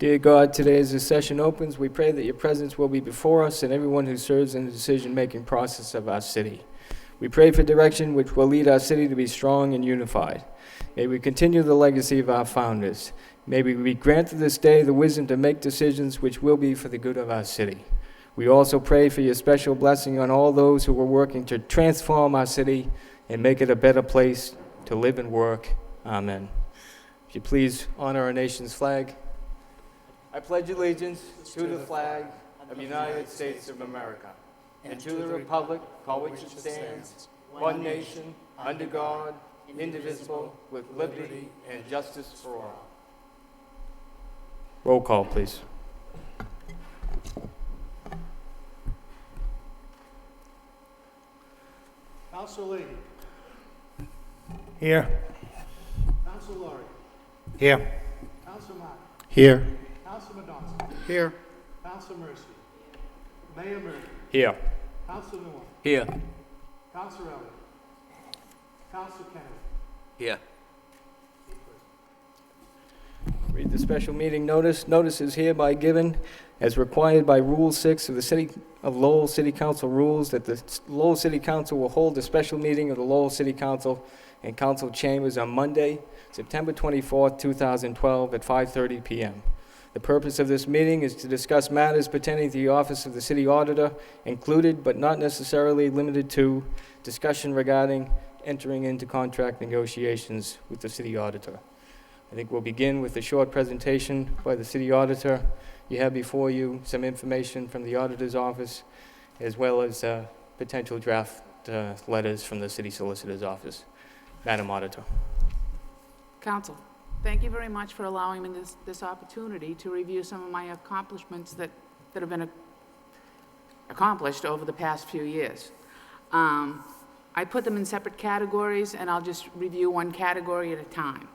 Dear God, today as this session opens, we pray that your presence will be before us and everyone who serves in the decision-making process of our city. We pray for direction which will lead our city to be strong and unified. May we continue the legacy of our founders. May we be granted this day the wisdom to make decisions which will be for the good of our city. We also pray for your special blessing on all those who are working to transform our city and make it a better place to live and work. Amen. If you please honor our nation's flag. I pledge allegiance to the flag of the United States of America and to the republic for which it stands, one nation, under God, indivisible, with liberty and justice for all. Roll call, please. Council Lee. Here. Council Laurie. Here. Council Martin. Here. Council Madonson. Here. Council Mercy. Mayor Murphy. Here. Council Newell. Here. Council Elliott. Council Kennedy. Here. Read the special meeting notice. Notice is hereby given as required by Rule 6 of the City of Lowell City Council rules that the Lowell City Council will hold a special meeting of the Lowell City Council and Council Chambers on Monday, September 24th, 2012 at 5:30 p.m. The purpose of this meeting is to discuss matters pertaining to the office of the city auditor, included but not necessarily limited to discussion regarding entering into contract negotiations with the city auditor. I think we'll begin with a short presentation by the city auditor. You have before you some information from the auditor's office, as well as potential draft letters from the city solicitor's office. Madam Auditor. Council, thank you very much for allowing me this opportunity to review some of my accomplishments that have been accomplished over the past few years. I put them in separate categories, and I'll just review one category at a time.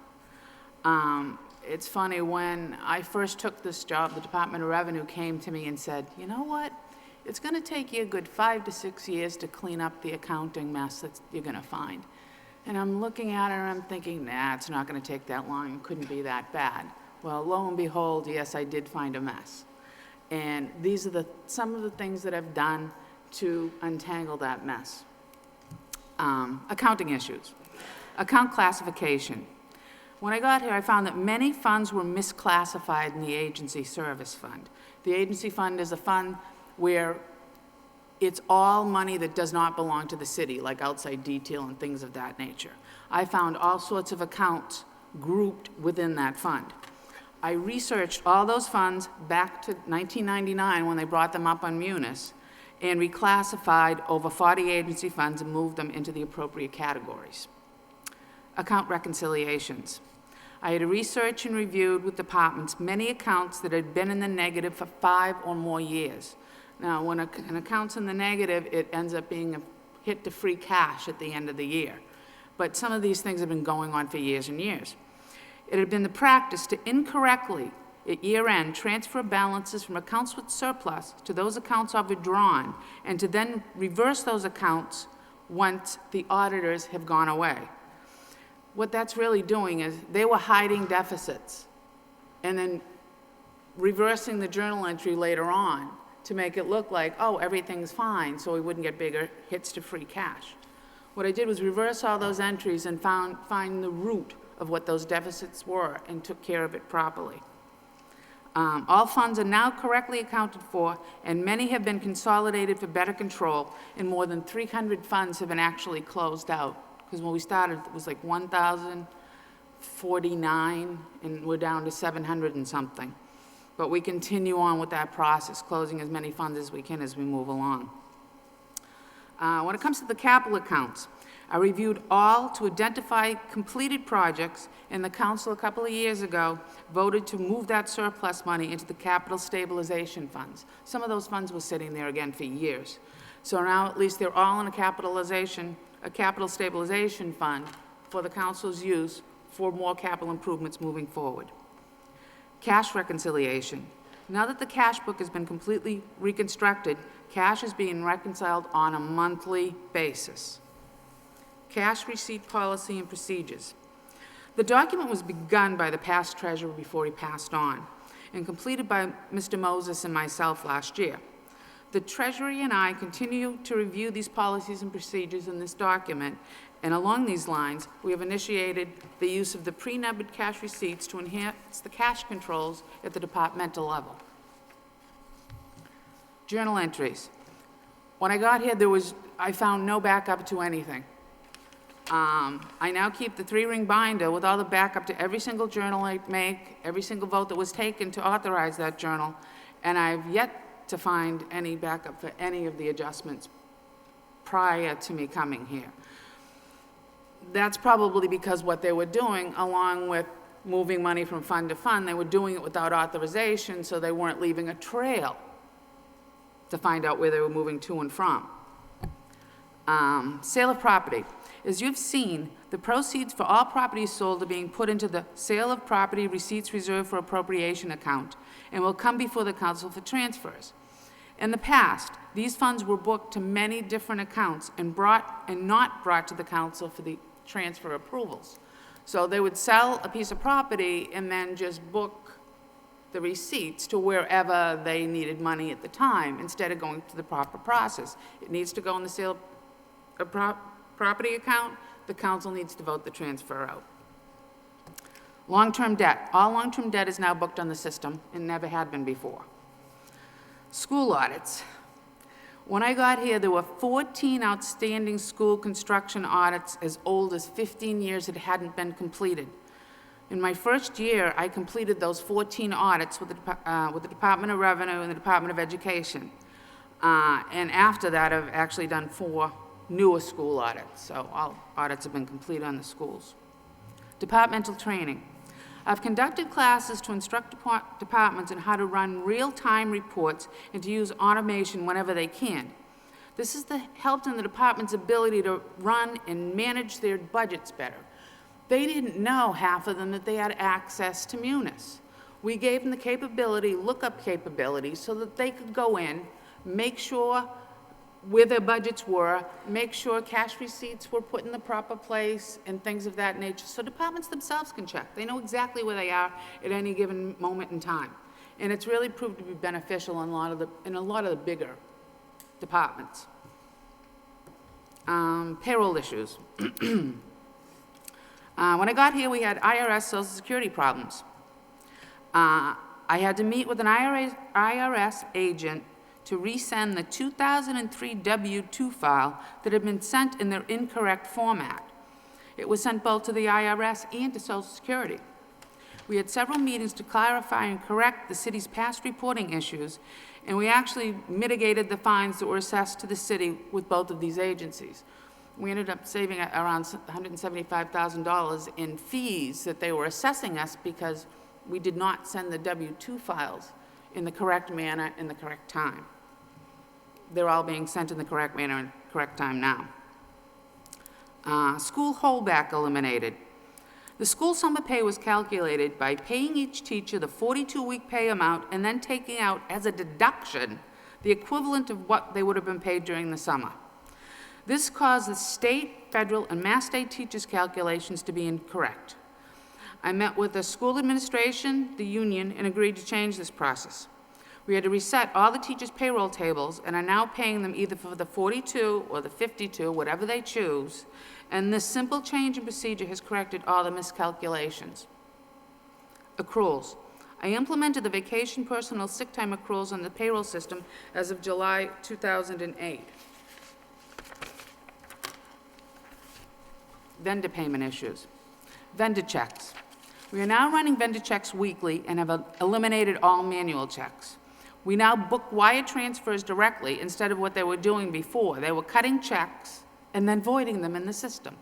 It's funny, when I first took this job, the Department of Revenue came to me and said, you know what, it's going to take you a good 5 to 6 years to clean up the accounting mess that you're going to find. And I'm looking at it and I'm thinking, nah, it's not going to take that long. It couldn't be that bad. Well, lo and behold, yes, I did find a mess. And these are some of the things that I've done to untangle that mess. Accounting issues. Account classification. When I got here, I found that many funds were misclassified in the agency service fund. The agency fund is a fund where it's all money that does not belong to the city, like outside detail and things of that nature. I found all sorts of accounts grouped within that fund. I researched all those funds back to 1999 when they brought them up on Munis, and reclassified over 40 agency funds and moved them into the appropriate categories. Account reconciliations. I had researched and reviewed with departments many accounts that had been in the negative for 5 or more years. Now, when an account's in the negative, it ends up being a hit to free cash at the end of the year. But some of these things have been going on for years and years. It had been the practice to incorrectly, at year-end, transfer balances from accounts with surplus to those accounts overdrawn, and to then reverse those accounts once the auditors have gone away. What that's really doing is they were hiding deficits and then reversing the journal entry later on to make it look like, oh, everything's fine, so we wouldn't get bigger hits to free cash. What I did was reverse all those entries and find the root of what those deficits were and took care of it properly. All funds are now correctly accounted for, and many have been consolidated for better control, and more than 300 funds have been actually closed out. Because when we started, it was like 1,049, and we're down to 700 and something. But we continue on with that process, closing as many funds as we can as we move along. When it comes to the capital accounts, I reviewed all to identify completed projects, and the council a couple of years ago voted to move that surplus money into the capital stabilization funds. Some of those funds were sitting there again for years. So now at least they're all in a capital stabilization fund for the council's use for more capital improvements moving forward. Cash reconciliation. Now that the cash book has been completely reconstructed, cash is being reconciled on a monthly basis. Cash receipt policy and procedures. The document was begun by the past treasurer before he passed on. and completed by Mr. Moses and myself last year. The Treasury and I continue to review these policies and procedures in this document, and along these lines, we have initiated the use of the pre-numbered cash receipts to enhance the cash controls at the departmental level. Journal entries. When I got here, I found no backup to anything. I now keep the 3-ring binder with all the backup to every single journal I make, every single vote that was taken to authorize that journal, and I've yet to find any backup for any of the adjustments prior to me coming here. That's probably because what they were doing, along with moving money from fund to fund, they were doing it without authorization, so they weren't leaving a trail to find out where they were moving to and from. Sale of property. As you've seen, the proceeds for all properties sold are being put into the Sale of Property Receipts Reserved for Appropriation account and will come before the council for transfers. In the past, these funds were booked to many different accounts and not brought to the council for the transfer approvals. So they would sell a piece of property and then just book the receipts to wherever they needed money at the time, instead of going through the proper process. It needs to go in the sale of property account. The council needs to vote the transfer out. Long-term debt. All long-term debt is now booked on the system and never had been before. School audits. When I got here, there were 14 outstanding school construction audits as old as 15 years that hadn't been completed. In my first year, I completed those 14 audits with the Department of Revenue and the Department of Education. And after that, I've actually done 4 newer school audits, so all audits have been completed on the schools. Departmental training. I've conducted classes to instruct departments on how to run real-time reports and to use automation whenever they can. This has helped in the department's ability to run and manage their budgets better. They didn't know, half of them, that they had access to Munis. We gave them the capability, lookup capability, so that they could go in, make sure where their budgets were, make sure cash receipts were put in the proper place, and things of that nature, so departments themselves can check. They know exactly where they are at any given moment in time. And it's really proved to be beneficial in a lot of the bigger departments. Payroll issues. When I got here, we had IRS Social Security problems. I had to meet with an IRS agent to resend the 2003 W-2 file that had been sent in their incorrect format. It was sent both to the IRS and to Social Security. We had several meetings to clarify and correct the city's past reporting issues, and we actually mitigated the fines that were assessed to the city with both of these agencies. We ended up saving around $175,000 in fees that they were assessing us because we did not send the W-2 files in the correct manner in the correct time. They're all being sent in the correct manner and correct time now. School holdback eliminated. The school summer pay was calculated by paying each teacher the 42-week pay amount and then taking out as a deduction the equivalent of what they would have been paid during the summer. This caused the state, federal, and Mass State teachers' calculations to be incorrect. I met with the school administration, the union, and agreed to change this process. We had to reset all the teachers' payroll tables and are now paying them either for the 42 or the 52, whatever they choose, and this simple change in procedure has corrected all the miscalculations. Accruals. I implemented the vacation personal sick time accruals on the payroll system as of July 2008. Vendor payment issues. Vendor checks. We are now running vendor checks weekly and have eliminated all manual checks. We now book wire transfers directly instead of what they were doing before. They were cutting checks and then voiding them in the system.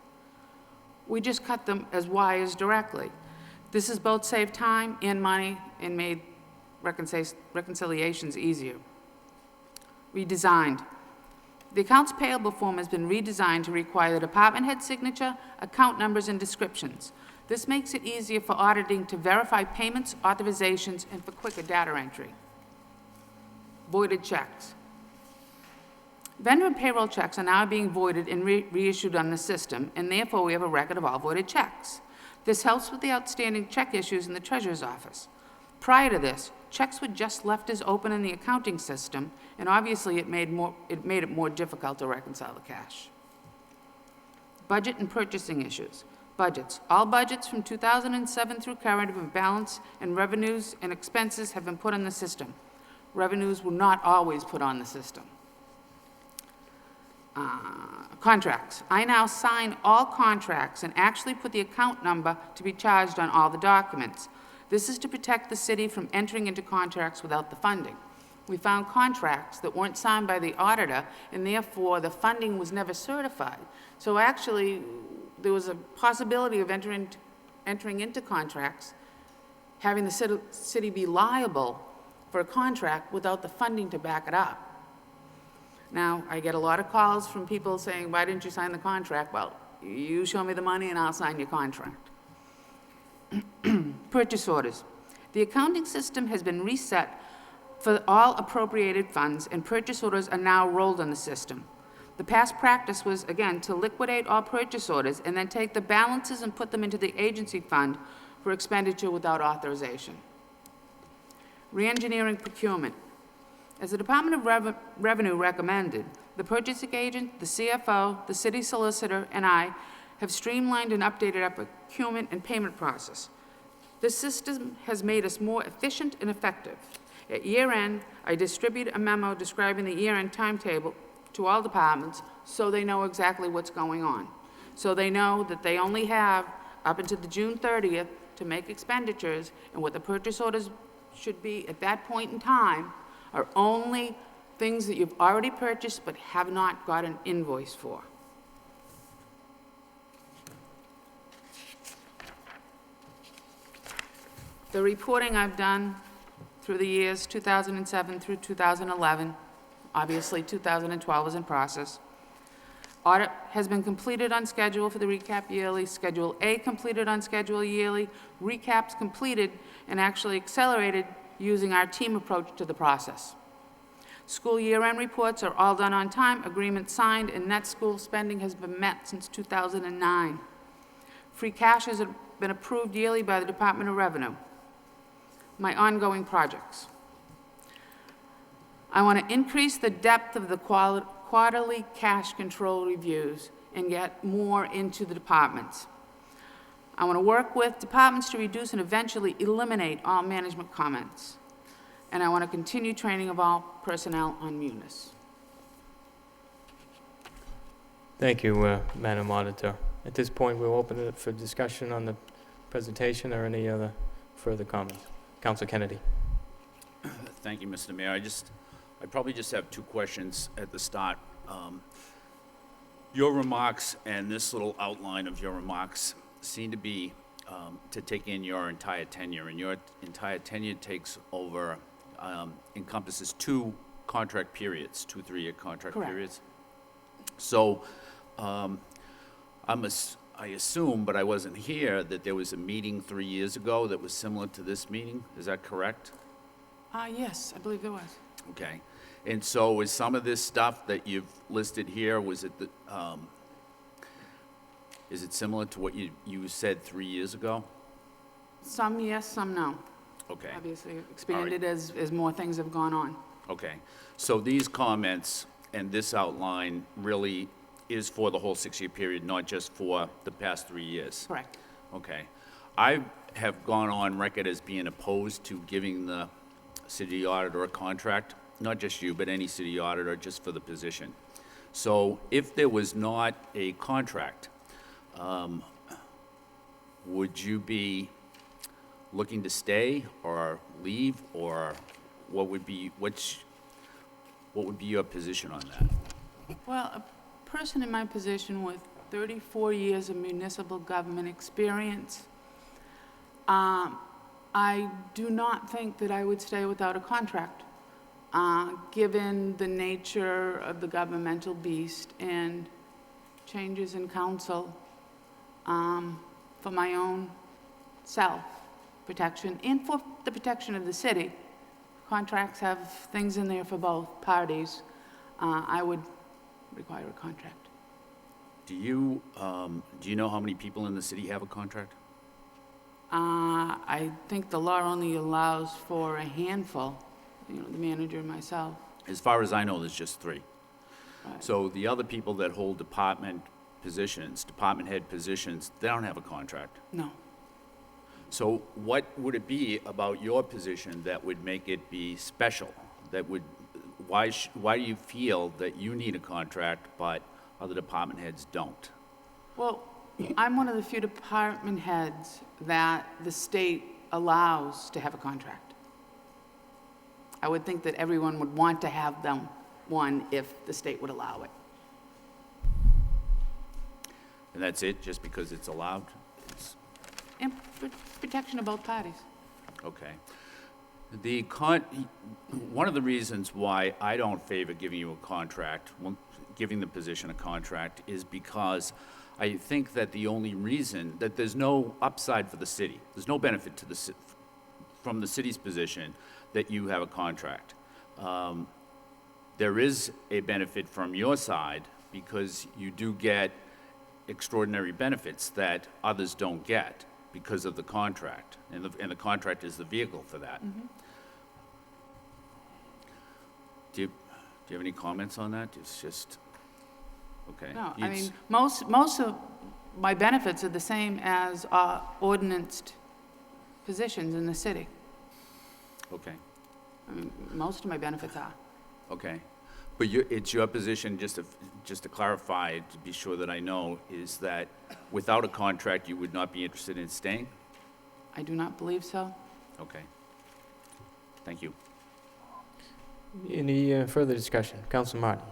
We just cut them as wires directly. This has both saved time and money and made reconciliations easier. Redesigned. The accounts payable form has been redesigned to require the department head signature, account numbers, and descriptions. This makes it easier for auditing to verify payments, authorizations, and for quicker data entry. Voided checks. Vendor and payroll checks are now being voided and reissued on the system, and therefore we have a record of all voided checks. This helps with the outstanding check issues in the treasurer's office. Prior to this, checks were just left as open in the accounting system, and obviously it made it more difficult to reconcile the cash. Budget and purchasing issues. Budgets. All budgets from 2007 through current have been balanced, and revenues and expenses have been put on the system. Revenues were not always put on the system. Contracts. I now sign all contracts and actually put the account number to be charged on all the documents. This is to protect the city from entering into contracts without the funding. We found contracts that weren't signed by the auditor, and therefore the funding was never certified. So actually, there was a possibility of entering into contracts, having the city be liable for a contract without the funding to back it up. Now, I get a lot of calls from people saying, why didn't you sign the contract? Well, you show me the money and I'll sign your contract. Purchase orders. The accounting system has been reset for all appropriated funds, and purchase orders are now rolled on the system. The past practice was, again, to liquidate all purchase orders and then take the balances and put them into the agency fund for expenditure without authorization. Reengineering procurement. As the Department of Revenue recommended, the purchasing agent, the CFO, the city solicitor, and I have streamlined and updated our procurement and payment process. This system has made us more efficient and effective. At year end, I distribute a memo describing the year-end timetable to all departments so they know exactly what's going on. So they know that they only have up until the June 30th to make expenditures, and what the purchase orders should be at that point in time are only things that you've already purchased but have not got an invoice for. The reporting I've done through the years 2007 through 2011, obviously 2012 is in process. Audit has been completed on schedule for the recap yearly, Schedule A completed on schedule yearly, recaps completed and actually accelerated using our team approach to the process. School year-end reports are all done on time, agreements signed, and net school spending has been met since 2009. Free cash has been approved yearly by the Department of Revenue. My ongoing projects. I want to increase the depth of the quarterly cash control reviews and get more into the departments. I want to work with departments to reduce and eventually eliminate all management comments. And I want to continue training of all personnel on munis. Thank you, Madam Auditor. At this point, we'll open it for discussion on the presentation or any other further comments. Councilor Kennedy. Thank you, Mr. Mayor. I probably just have two questions at the start. Your remarks and this little outline of your remarks seem to be to take in your entire tenure, and your entire tenure takes over, encompasses two contract periods, 2 3-year contract Correct. periods. So I assume, but I wasn't here, that there was a meeting 3 years ago that was similar to this meeting. Is that correct? Yes, I believe there was. Okay. And so is some of this stuff that you've listed here, was it is it similar to what you said 3 years ago? Some yes, some no. Okay. Obviously expanded as more things have gone on. Okay. So these comments and this outline really is for the whole 6-year period, not just for the past 3 years? Correct. Okay. I have gone on record as being opposed to giving the city auditor a contract, not just you, but any city auditor, just for the position. So if there was not a contract, would you be looking to stay or leave, or what would be your position on that? Well, a person in my position with 34 years of municipal government experience, I do not think that I would stay without a contract, given the nature of the governmental beast and changes in council, for my own self-protection and for the protection of the city. Contracts have things in there for both parties. I would require a contract. Do you know how many people in the city have a contract? I think the law only allows for a handful, the manager and myself. As far as I know, there's just 3. Right. So the other people that hold department positions, department head positions, they don't have a contract. No. So what would it be about your position that would make it be special? That would, why do you feel that you need a contract, but other department heads don't? Well, I'm one of the few department heads that the state allows to have a contract. I would think that everyone would want to have one if the state would allow it. And that's it, just because it's allowed? And protection of both parties. Okay. One of the reasons why I don't favor giving you a contract, giving the position a contract, is because I think that the only reason that there's no upside for the city, there's no benefit to from the city's position that you have a contract. There is a benefit from your side because you do get extraordinary benefits that others don't get because of the contract, and the contract is the vehicle for that. Mm-hmm. Do you have any comments on that? It's just, okay. No, I mean, most of my benefits are the same as ordinanced positions in the city. Okay, I mean, most of my benefits are. okay. But it's your position, just to clarify, to be sure that I know, is that without a contract, you would not be interested in staying? I do not believe so. Okay. Thank you. Any further discussion? Councilor Martin.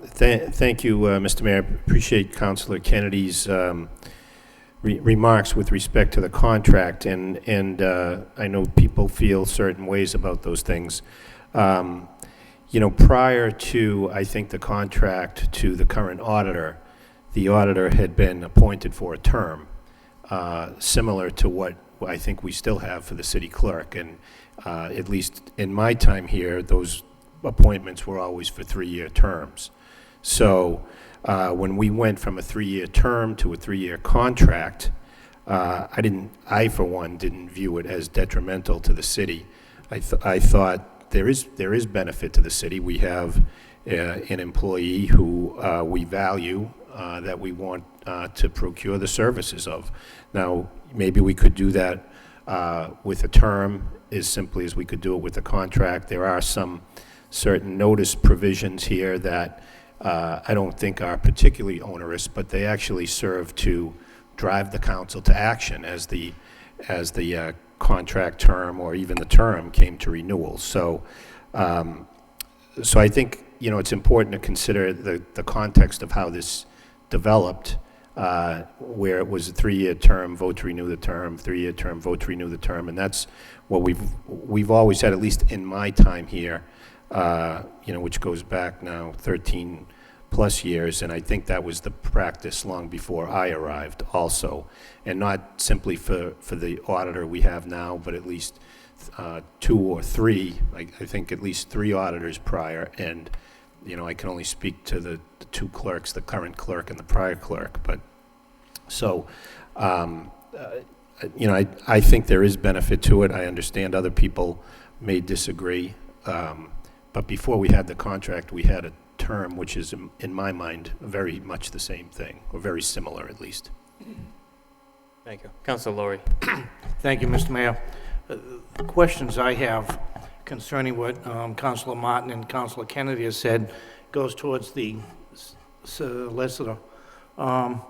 Thank you, Mr. Mayor. Appreciate Councilor Kennedy's remarks with respect to the contract, and I know people feel certain ways about those things. Prior to, I think, the contract to the current auditor, the auditor had been appointed for a term, similar to what I think we still have for the city clerk. And at least in my time here, those appointments were always for 3-year terms. So when we went from a 3-year term to a 3-year contract, I for one didn't view it as detrimental to the city. I thought there is benefit to the city. We have an employee who we value, that we want to procure the services of. Now, maybe we could do that with a term as simply as we could do it with a contract. There are some certain notice provisions here that I don't think are particularly onerous, but they actually serve to drive the council to action as the contract term or even the term came to renewal. So I think, it's important to consider the context of how this developed, where it was a 3-year term, vote to renew the term, 3-year term, vote to renew the term, and that's what we've always had, at least in my time here, which goes back now 13 plus years, and I think that was the practice long before I arrived also, and not simply for the auditor we have now, but at least 2 or 3, I think at least 3 auditors prior, and I can only speak to the 2 clerks, the current clerk and the prior clerk, but so I think there is benefit to it. I understand other people may disagree, but before we had the contract, we had a term, which is, in my mind, very much the same thing, or very similar at least. Thank you. Councilor Laurie. Thank you, Mr. Mayor. Questions I have concerning what Councilor Martin and Councilor Kennedy has said goes towards the solicitor. And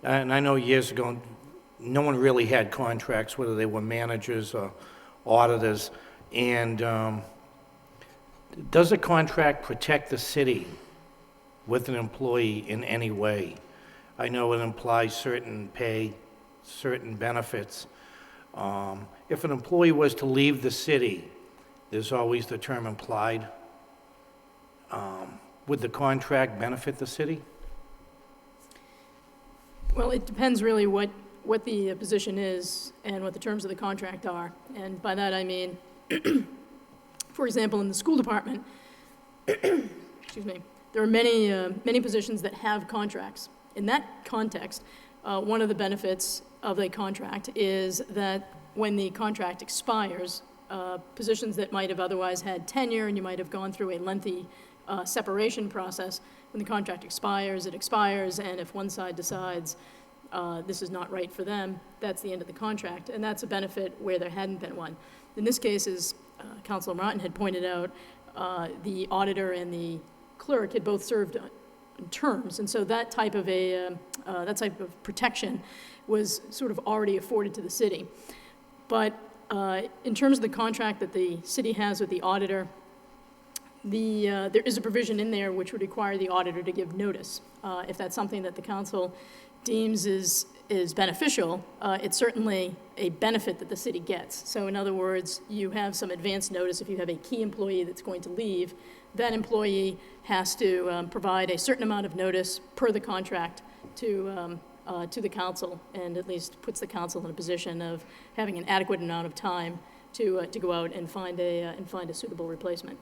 I know years ago, no one really had contracts, whether they were managers or auditors. And does a contract protect the city with an employee in any way? I know it implies certain pay, certain benefits. If an employee was to leave the city, there's always the term implied. Would the contract benefit the city? Well, it depends really what the position is and what the terms of the contract are. And by that I mean, for example, in the school department, excuse me, there are many positions that have contracts. In that context, one of the benefits of a contract is that when the contract expires, positions that might have otherwise had tenure and you might have gone through a lengthy separation process, when the contract expires, it expires, and if one side decides this is not right for them, that's the end of the contract, and that's a benefit where there hadn't been one. In this case, as Councilor Martin had pointed out, the auditor and the clerk had both served in terms, and so that type of protection was sort of already afforded to the city. But in terms of the contract that the city has with the auditor, there is a provision in there which would require the auditor to give notice. If that's something that the council deems is beneficial, it's certainly a benefit that the city gets. So in other words, you have some advance notice if you have a key employee that's going to leave. That employee has to provide a certain amount of notice per the contract to the council, and at least puts the council in a position of having an adequate amount of time to go out and find a suitable replacement.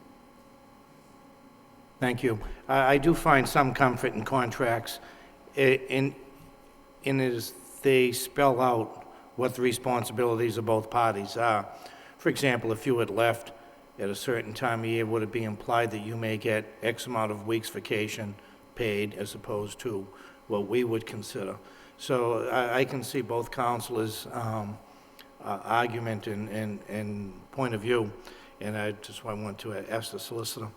Thank you. I do find some comfort in contracts in as they spell out what the responsibilities of both parties are. For example, if you had left at a certain time of year, would it be implied that you may get X amount of weeks vacation paid as opposed to what we would consider? So I can see both councilors' argument and point of view, and I just want to ask the solicitor.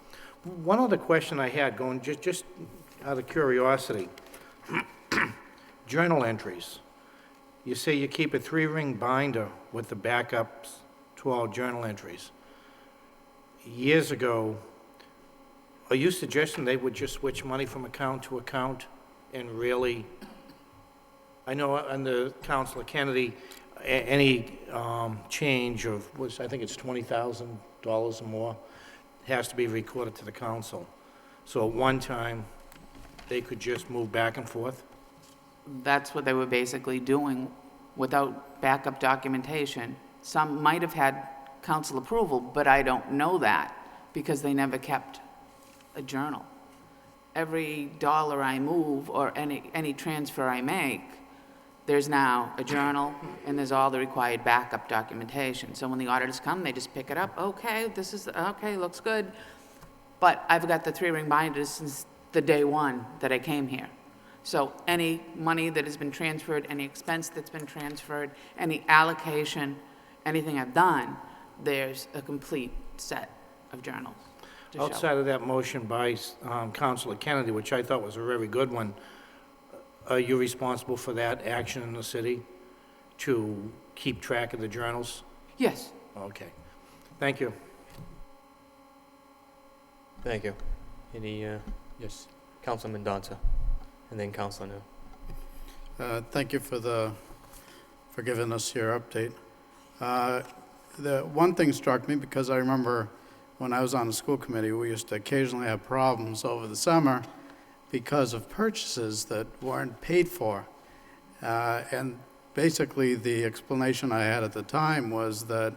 One other question I had, going just out of curiosity, journal entries. You say you keep a 3-ring binder with the backups to all journal entries. Years ago, are you suggesting they would just switch money from account to account and really, I know under Councilor Kennedy, any change of, I think it's $20,000 or more, has to be recorded to the council. So at one time, they could just move back and forth? That's what they were basically doing without backup documentation. Some might have had council approval, but I don't know that because they never kept a journal. Every dollar I move or any transfer I make, there's now a journal and there's all the required backup documentation. So when the auditors come, they just pick it up. Okay, okay, looks good. But I've got the 3-ring binder since the day one that I came here. So any money that has been transferred, any expense that's been transferred, any allocation, anything I've done, there's a complete set of journals to show. Outside of that motion by Councilor Kennedy, which I thought was a very good one, are you responsible for that action in the city to keep track of the journals? Yes. Okay. Thank you. Thank you. Any, yes, Councilman Donta, and then Councilor New. Thank you for giving us your update. The one thing struck me, because I remember when I was on the school committee, we used to occasionally have problems over the summer because of purchases that weren't paid for. And basically the explanation I had at the time was that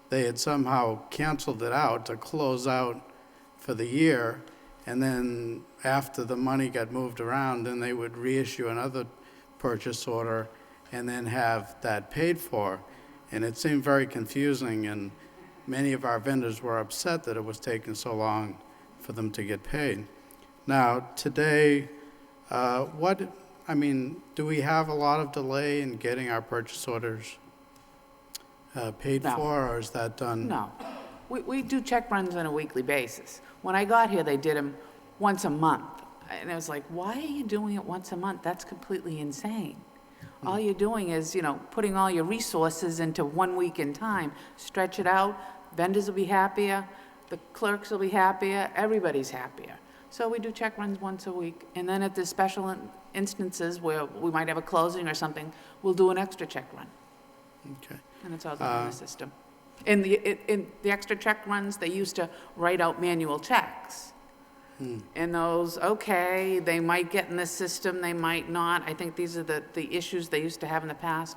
they had somehow canceled it out to close out for the year, and then after the money got moved around, then they would reissue another purchase order and then have that paid for. And it seemed very confusing, and many of our vendors were upset that it was taking so long for them to get paid. Now, today, do we have a lot of delay in getting our purchase orders paid No. for, or is that done? No. We do check runs on a weekly basis. When I got here, they did them once a month. And I was like, why are you doing it once a month? That's completely insane. All you're doing is, putting all your resources into 1 week in time. Stretch it out, vendors will be happier, the clerks will be happier, everybody's happier. So we do check runs once a week. And then at the special instances where we might have a closing or something, we'll do an extra check run. Okay. And it's all done in the system. In the extra check runs, they used to write out manual checks. And those, okay, they might get in the system, they might not. I think these are the issues they used to have in the past.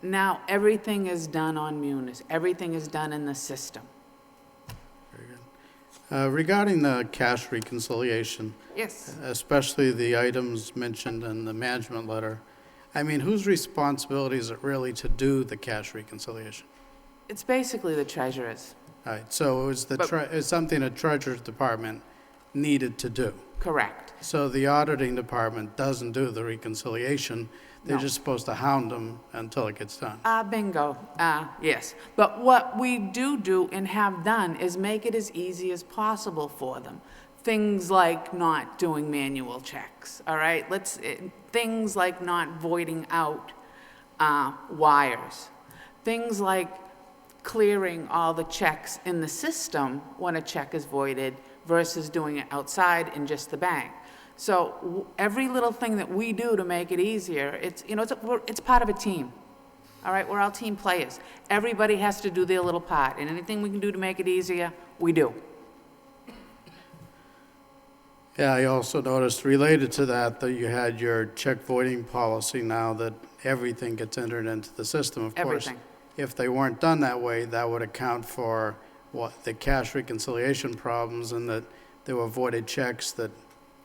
Now, everything is done on Munis. Everything is done in the system. Very good. Regarding the cash reconciliation, Yes. especially the items mentioned in the management letter, I mean, whose responsibility is it really to do the cash reconciliation? It's basically the treasurer's. All right, so it was it's something the Treasurer's Department needed to do. Correct. So the auditing department doesn't do the reconciliation. They're No. just supposed to hound them until it gets done. Bingo, yes. But what we do and have done is make it as easy as possible for them. Things like not doing manual checks, all right? Things like not voiding out wires. Things like clearing all the checks in the system when a check is voided versus doing it outside in just the bank. So every little thing that we do to make it easier, it's part of a team. All right, we're all team players. Everybody has to do their little part, and anything we can do to make it easier, we do. Yeah, I also noticed related to that you had your check voiding policy now that everything gets entered into the system. Of course, Everything. if they weren't done that way, that would account for the cash reconciliation problems and that there were voided checks that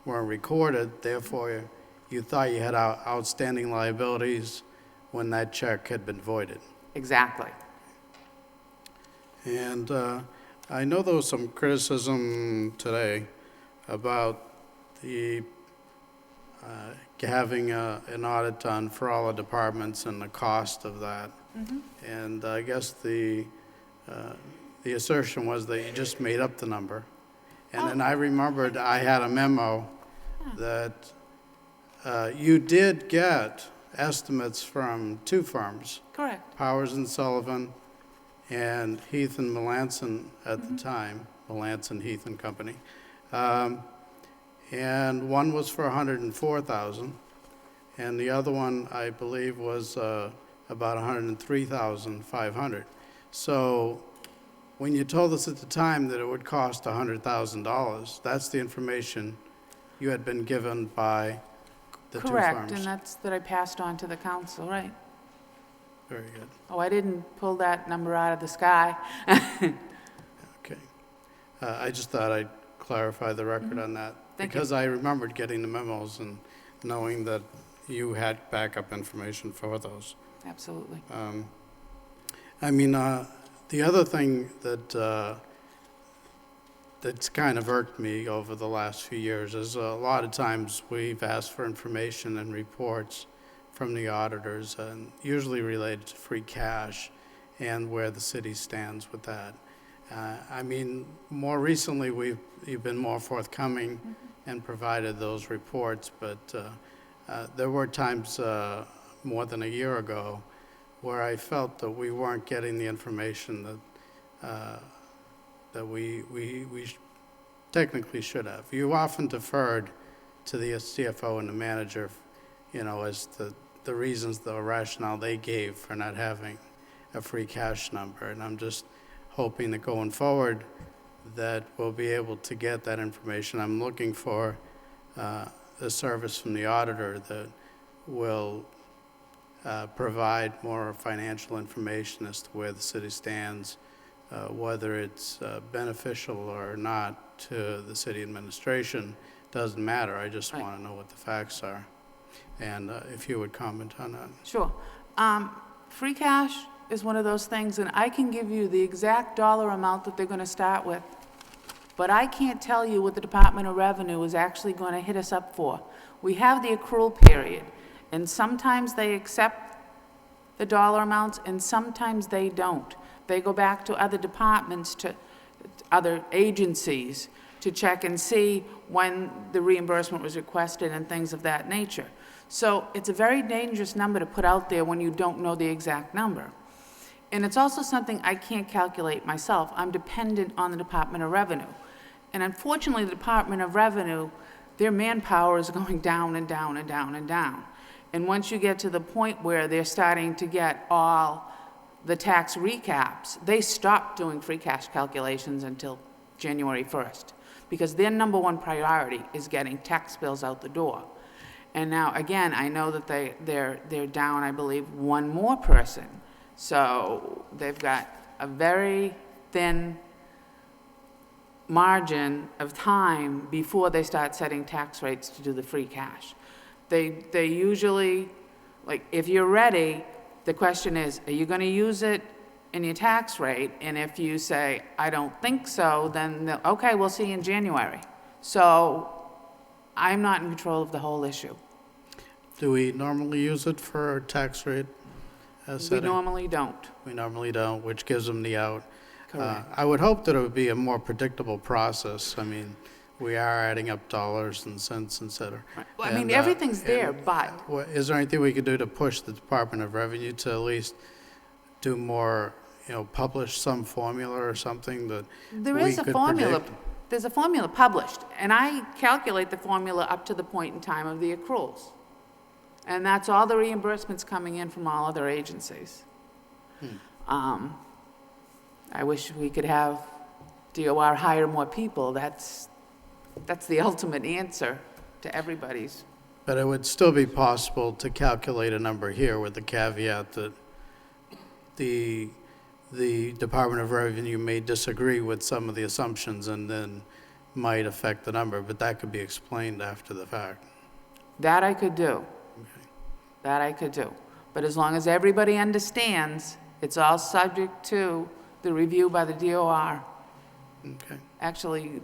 weren't recorded. Therefore, you thought you had outstanding liabilities when that check had been voided. Exactly. And I know there was some criticism today about the having an audit done for all the departments and the cost of that. And I guess the assertion was that you just made up the number. And then I remembered I had a memo that you did get estimates from two firms, Correct. Powers and Sullivan and Heath and Melanson at the time, Melanson, Heath and Company. And one was for $104,000, and the other one, I believe, was about $103,500. So when you told us at the time that it would cost $100,000, that's the information you had been given by the two Correct, firms. and that's that I passed on to the council, right? Very good. Oh, I didn't pull that number out of the sky. Okay. I just thought I'd clarify the record on that. Thank you. Because I remembered getting the memos and knowing that you had backup information for those. Absolutely. I mean, the other thing that that's kind of irked me over the last few years is a lot of times we've asked for information and reports from the auditors, and usually related to free cash and where the city stands with that. I mean, more recently, you've been more forthcoming and provided those reports, but there were times more than a year ago where I felt that we weren't getting the information that we technically should have. You often deferred to the CFO and the manager, as the reasons, the rationale they gave for not having a free cash number. And I'm just hoping that going forward that we'll be able to get that information. I'm looking for the service from the auditor that will provide more financial information as to where the city stands, whether it's beneficial or not to the city administration. Doesn't matter. I just Right. want to know what the facts are. And if you would comment on that. Sure. Free cash is one of those things, and I can give you the exact dollar amount that they're going to start with, but I can't tell you what the Department of Revenue is actually going to hit us up for. We have the accrual period, and sometimes they accept the dollar amounts, and sometimes they don't. They go back to other departments, to other agencies, to check and see when the reimbursement was requested and things of that nature. So it's a very dangerous number to put out there when you don't know the exact number. And it's also something I can't calculate myself. I'm dependent on the Department of Revenue. And unfortunately, the Department of Revenue, their manpower is going down and down and down and down. And once you get to the point where they're starting to get all the tax recaps, they stop doing free cash calculations until January 1st, because their number one priority is getting tax bills out the door. And now, again, I know that they're down, I believe, one more person. So they've got a very thin margin of time before they start setting tax rates to do the free cash. They usually, Like, if you're ready, the question is, are you going to use it in your tax rate? And if you say, I don't think so, then, okay, we'll see you in January. So I'm not in control of the whole issue. Do we normally use it for our tax rate We setting? normally don't. We normally don't, which gives them the out. Correct. I would hope that it would be a more predictable process. I mean, we are adding up dollars and cents, et cetera. Well, I mean, And, everything's there, and but Is there anything we could do to push the Department of Revenue to at least do more, publish some formula or something that there we is a could formula. predict? There's a formula published, and I calculate the formula up to the point in time of the accruals. And that's all the reimbursements coming in from all other agencies. I wish we could have DOR hire more people. That's the ultimate answer to everybody's. But it would still be possible to calculate a number here with the caveat that the Department of Revenue may disagree with some of the assumptions and then might affect the number, but that could be explained after the fact. That I could do. That I could do. But as long as everybody understands, it's all subject to the review by the DOR. Okay. Actually,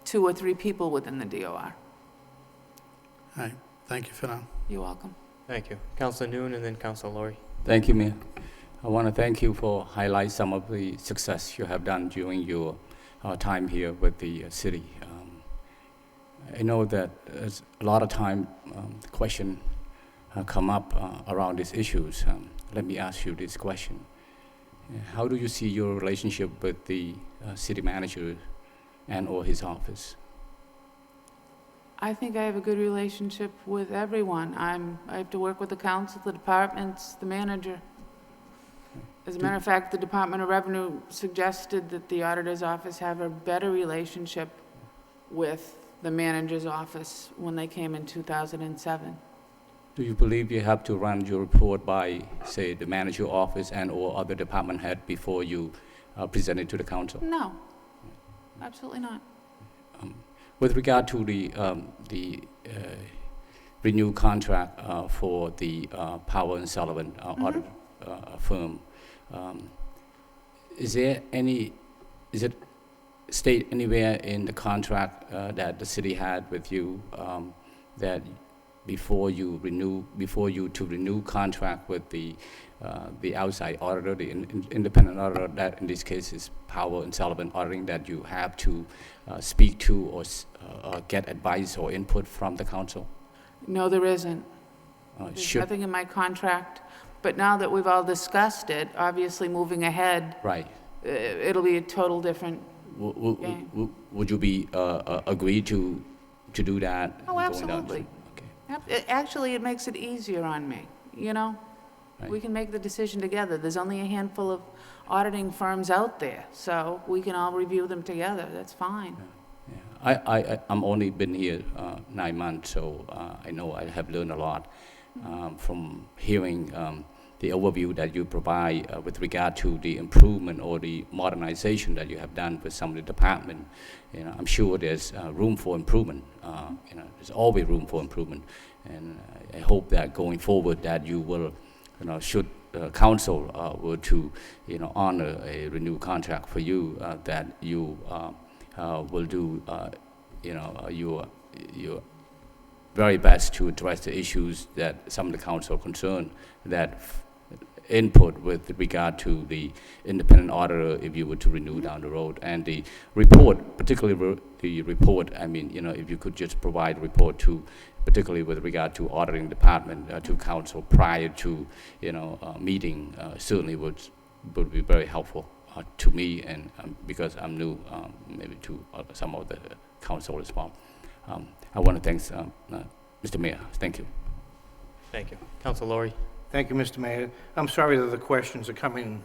2 or 3 people within the DOR. All right. Thank you for now. You're welcome. Thank you. Councilor Noon and then Councilor Laurie. Thank you, Mayor. I want to thank you for highlight some of the success you have done during your time here with the city. I know that there's a lot of time the question come up around these issues. Let me ask you this question. How do you see your relationship with the city manager and or his office? I think I have a good relationship with everyone. I have to work with the council, the departments, the manager. As a matter of fact, the Department of Revenue suggested that the auditor's office have a better relationship with the manager's office when they came in 2007. Do you believe you have to run your report by, say, the manager office and or other department head before you present it to the council? No, absolutely not. With regard to the renewed contract for the Powell and Sullivan audit firm, is it state anywhere in the contract that the city had with you that before you to renew contract with the outside auditor, the independent auditor, that in this case is Powell and Sullivan auditing, that you have to speak to or get advice or input from the council? No, there isn't. There's nothing in my contract. But now that we've all discussed it, obviously moving ahead, Right. It'll be a total different. Would you be agree to do that? Oh, going down? absolutely. Okay. Actually, it makes it easier on me, you know? Right. We can make the decision together. There's only a handful of auditing firms out there, so we can all review them together. That's fine. Yeah. I'm only been here 9 months, so I know I have learned a lot from hearing the overview that you provide with regard to the improvement or the modernization that you have done with some of the department. I'm sure there's room for improvement. There's always room for improvement, and I hope that going forward that you will, should council were to, honor a renewed contract for you, that you will do, your very best to address the issues that some of the council concerned, that input with regard to the independent auditor if you were to renew down the road, and the report, particularly the report, if you could just provide a report to, particularly with regard to auditing department to council prior to, meeting, certainly would be very helpful to me, and because I'm new, maybe to some of the council as well. I want to thank Mr. Mayor. Thank you. Thank you. Councilor Laurie. Thank you, Mr. Mayor. I'm sorry that the questions are coming.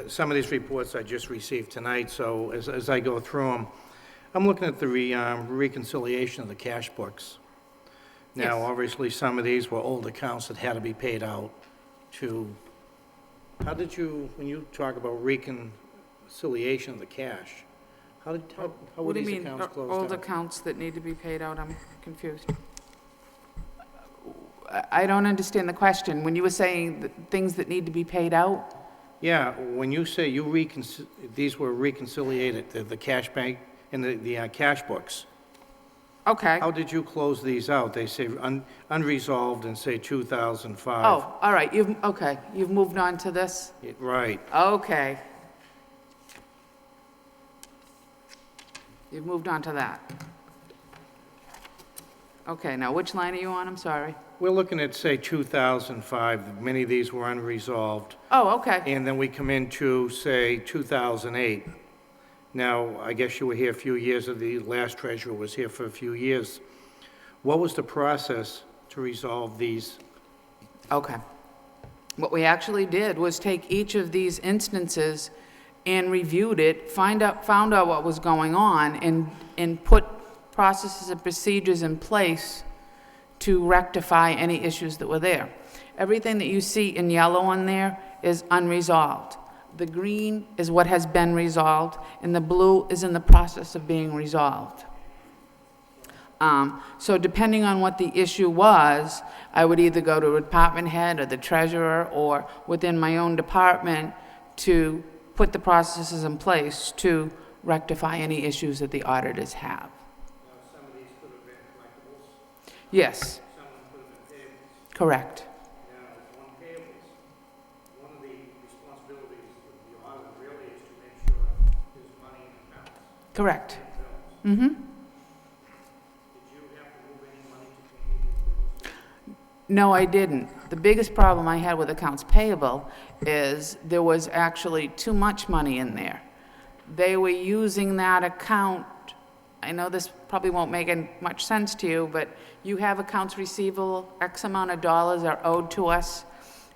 Some of these reports I just received tonight, so as I go through them, I'm looking at the reconciliation of the cash books. Now, Yes. obviously, some of these were old accounts that had to be paid out to, how did you, when you talk about reconciliation of the cash, how were What do you these mean, accounts closed old out? accounts that need to be paid out? I'm confused. I don't understand the question. When you were saying things that need to be paid out? Yeah, when you say these were reconciliated, the cash bank and the cash books, Okay. how did you close these out? They say unresolved and say 2005. Oh, all right, you've moved on to this? Right. Okay. You've moved on to that. Okay, now which line are you on? I'm sorry. We're looking at, say, 2005. Many of these were unresolved. Oh, okay. And then we come into, say, 2008. Now, I guess you were here a few years, or the last treasurer was here for a few years. What was the process to resolve these? Okay. What we actually did was take each of these instances and reviewed it, found out what was going on, and put processes and procedures in place to rectify any issues that were there. Everything that you see in yellow on there is unresolved. The green is what has been resolved, and the blue is in the process of being resolved. So depending on what the issue was, I would either go to a department head or the treasurer or within my own department to put the processes in place to rectify any issues that the auditors have. Some of these could have been collectibles. Yes, Some could have been payables. correct. Now, on payables, one of the responsibilities of the auditor really is to make sure there's money in accounts. Correct. and bills. Mm-hmm. Did you have to move any money to pay these bills? No, I didn't. The biggest problem I had with accounts payable is there was actually too much money in there. They were using that account, I know this probably won't make much sense to you, but you have accounts receivable, X amount of dollars are owed to us.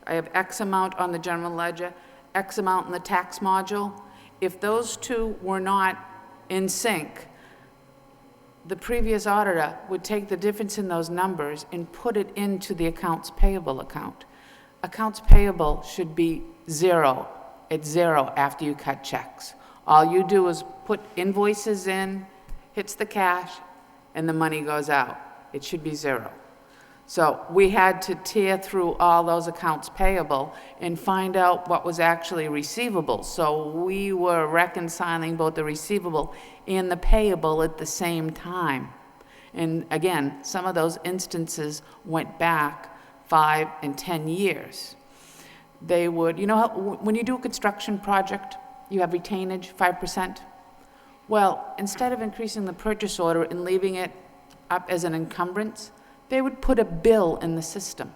I have X amount on the general ledger, X amount in the tax module. If those two were not in sync, the previous auditor would take the difference in those numbers and put it into the accounts payable account. Accounts payable should be zero. It's zero after you cut checks. All you do is put invoices in, hits the cash, and the money goes out. It should be zero. So we had to tear through all those accounts payable and find out what was actually receivable. So we were reconciling both the receivable and the payable at the same time. And again, some of those instances went back 5 and 10 years. They would, you know how, when you do a construction project, you have retainage, 5%? Well, instead of increasing the purchase order and leaving it up as an encumbrance, they would put a bill in the system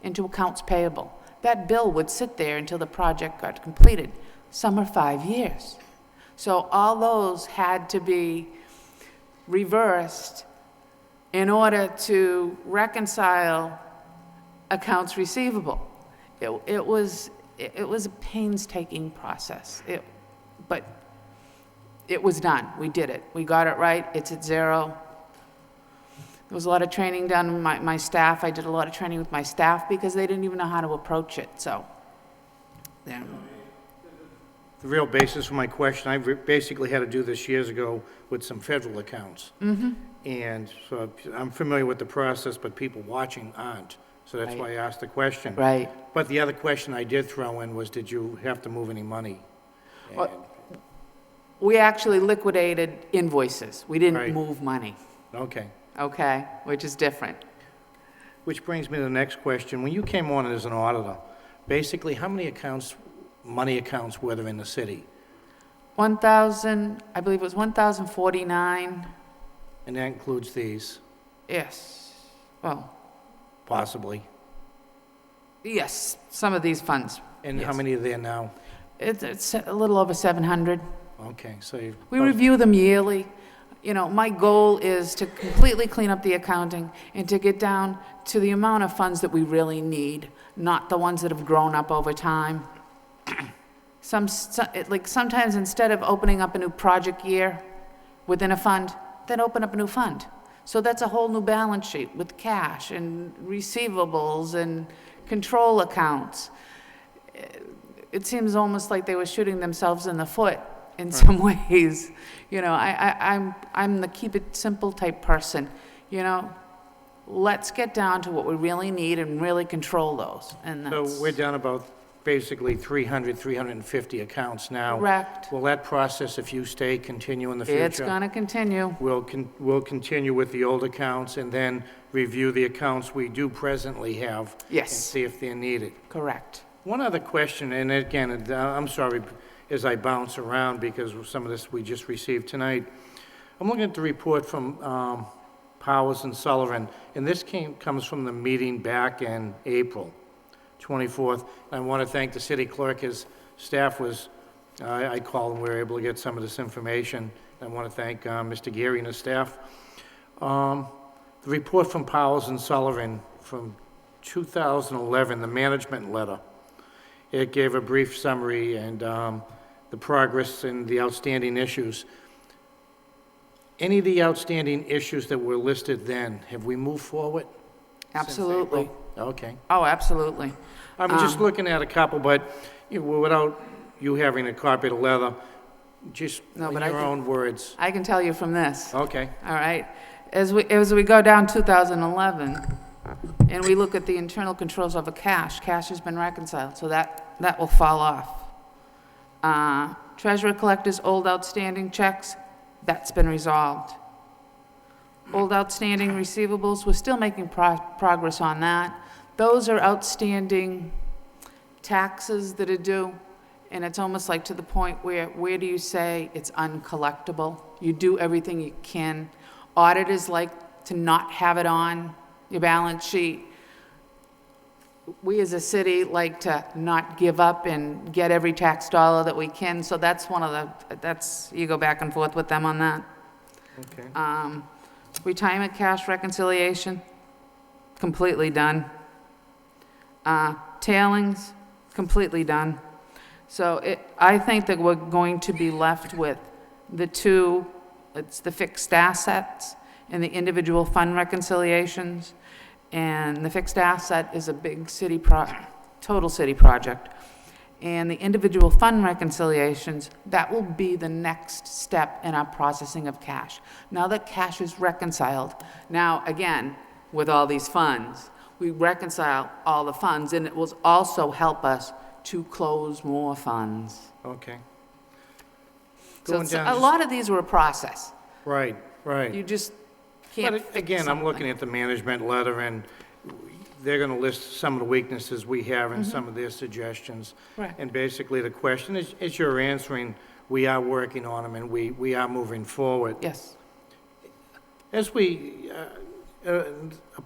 into accounts payable. That bill would sit there until the project got completed. Some are 5 years. So all those had to be reversed in order to reconcile accounts receivable. It was a painstaking process, but it was done. We did it. We got it right. It's at zero. There was a lot of training done with my staff. I did a lot of training with my staff because they didn't even know how to approach it, so. Yeah. The real basis for my question, I basically had to do this years ago with some federal accounts. Mm-hmm. And so I'm familiar with the process, but people watching aren't. So that's Right. why I asked the question. Right. But the other question I did throw in was, did you have to move any money? Well, we actually liquidated invoices. We didn't Right. move money, Okay. okay, which is different. Which brings me to the next question. When you came on as an auditor, basically, how many money accounts were there in the city? 1,000, I believe it was 1,049, And that includes these, yes. Well, possibly. yes, some of these funds. And how Yes. many are there now? It's a little over 700. Okay, so you... We review them yearly. You know, my goal is to completely clean up the accounting and to get down to the amount of funds that we really need, not the ones that have grown up over time. Sometimes instead of opening up a new project year within a fund, then open up a new fund. So that's a whole new balance sheet with cash and receivables and control accounts. It seems almost like they were shooting themselves in the foot in some ways. You know, I'm the keep it simple type person. You know, let's get down to what we really need and really control those, and So that's we're down about basically 300, 350 accounts now. correct. Will that process, if you stay, continue in the future? It's gonna continue. We'll continue with the old accounts and then review the accounts we do presently have. Yes. And see if they're needed. Correct. One other question, and again, I'm sorry as I bounce around because of some of this we just received tonight. I'm looking at the report from Powers and Sullivan, and this comes from the meeting back in April 24th. I want to thank the city clerk. His staff was, I called and we were able to get some of this information. I want to thank Mr. Geary and his staff. The report from Powers and Sullivan from 2011, the management letter. It gave a brief summary and the progress and the outstanding issues. Any of the outstanding issues that were listed then, have we moved forward? since Absolutely. April? Okay. Oh, absolutely. I'm just looking at a couple, but without you having a copy of the letter, just No, in but your I can- own words. I can tell you from this. Okay. All right. As we go down 2011, and we look at the internal controls of a cash has been reconciled, so that will fall off. Treasurer collector's old outstanding checks, that's been resolved. Old outstanding receivables, we're still making progress on that. Those are outstanding taxes that are due, and it's almost like to the point where do you say it's uncollectible? You do everything you can. Auditors like to not have it on your balance sheet. We as a city like to not give up and get every tax dollar that we can, so that's you go back and forth with them on that. Okay. Retirement cash reconciliation, completely done. Tailings, completely done. So I think that we're going to be left with it's the fixed assets and the individual fund reconciliations. And the fixed asset is a big total city project. And the individual fund reconciliations, that will be the next step in our processing of cash. Now that cash is reconciled, now again, with all these funds, we reconcile all the funds, and it will also help us to close more funds. Okay. So Going down a just- lot of these were a process. Right, right. You just can't But fix again, I'm something. looking at the management letter, and they're going to list some of the weaknesses we have and some of their suggestions. Correct. And basically, the question is, as you're answering, we are working on them, and we are moving forward. Yes. As a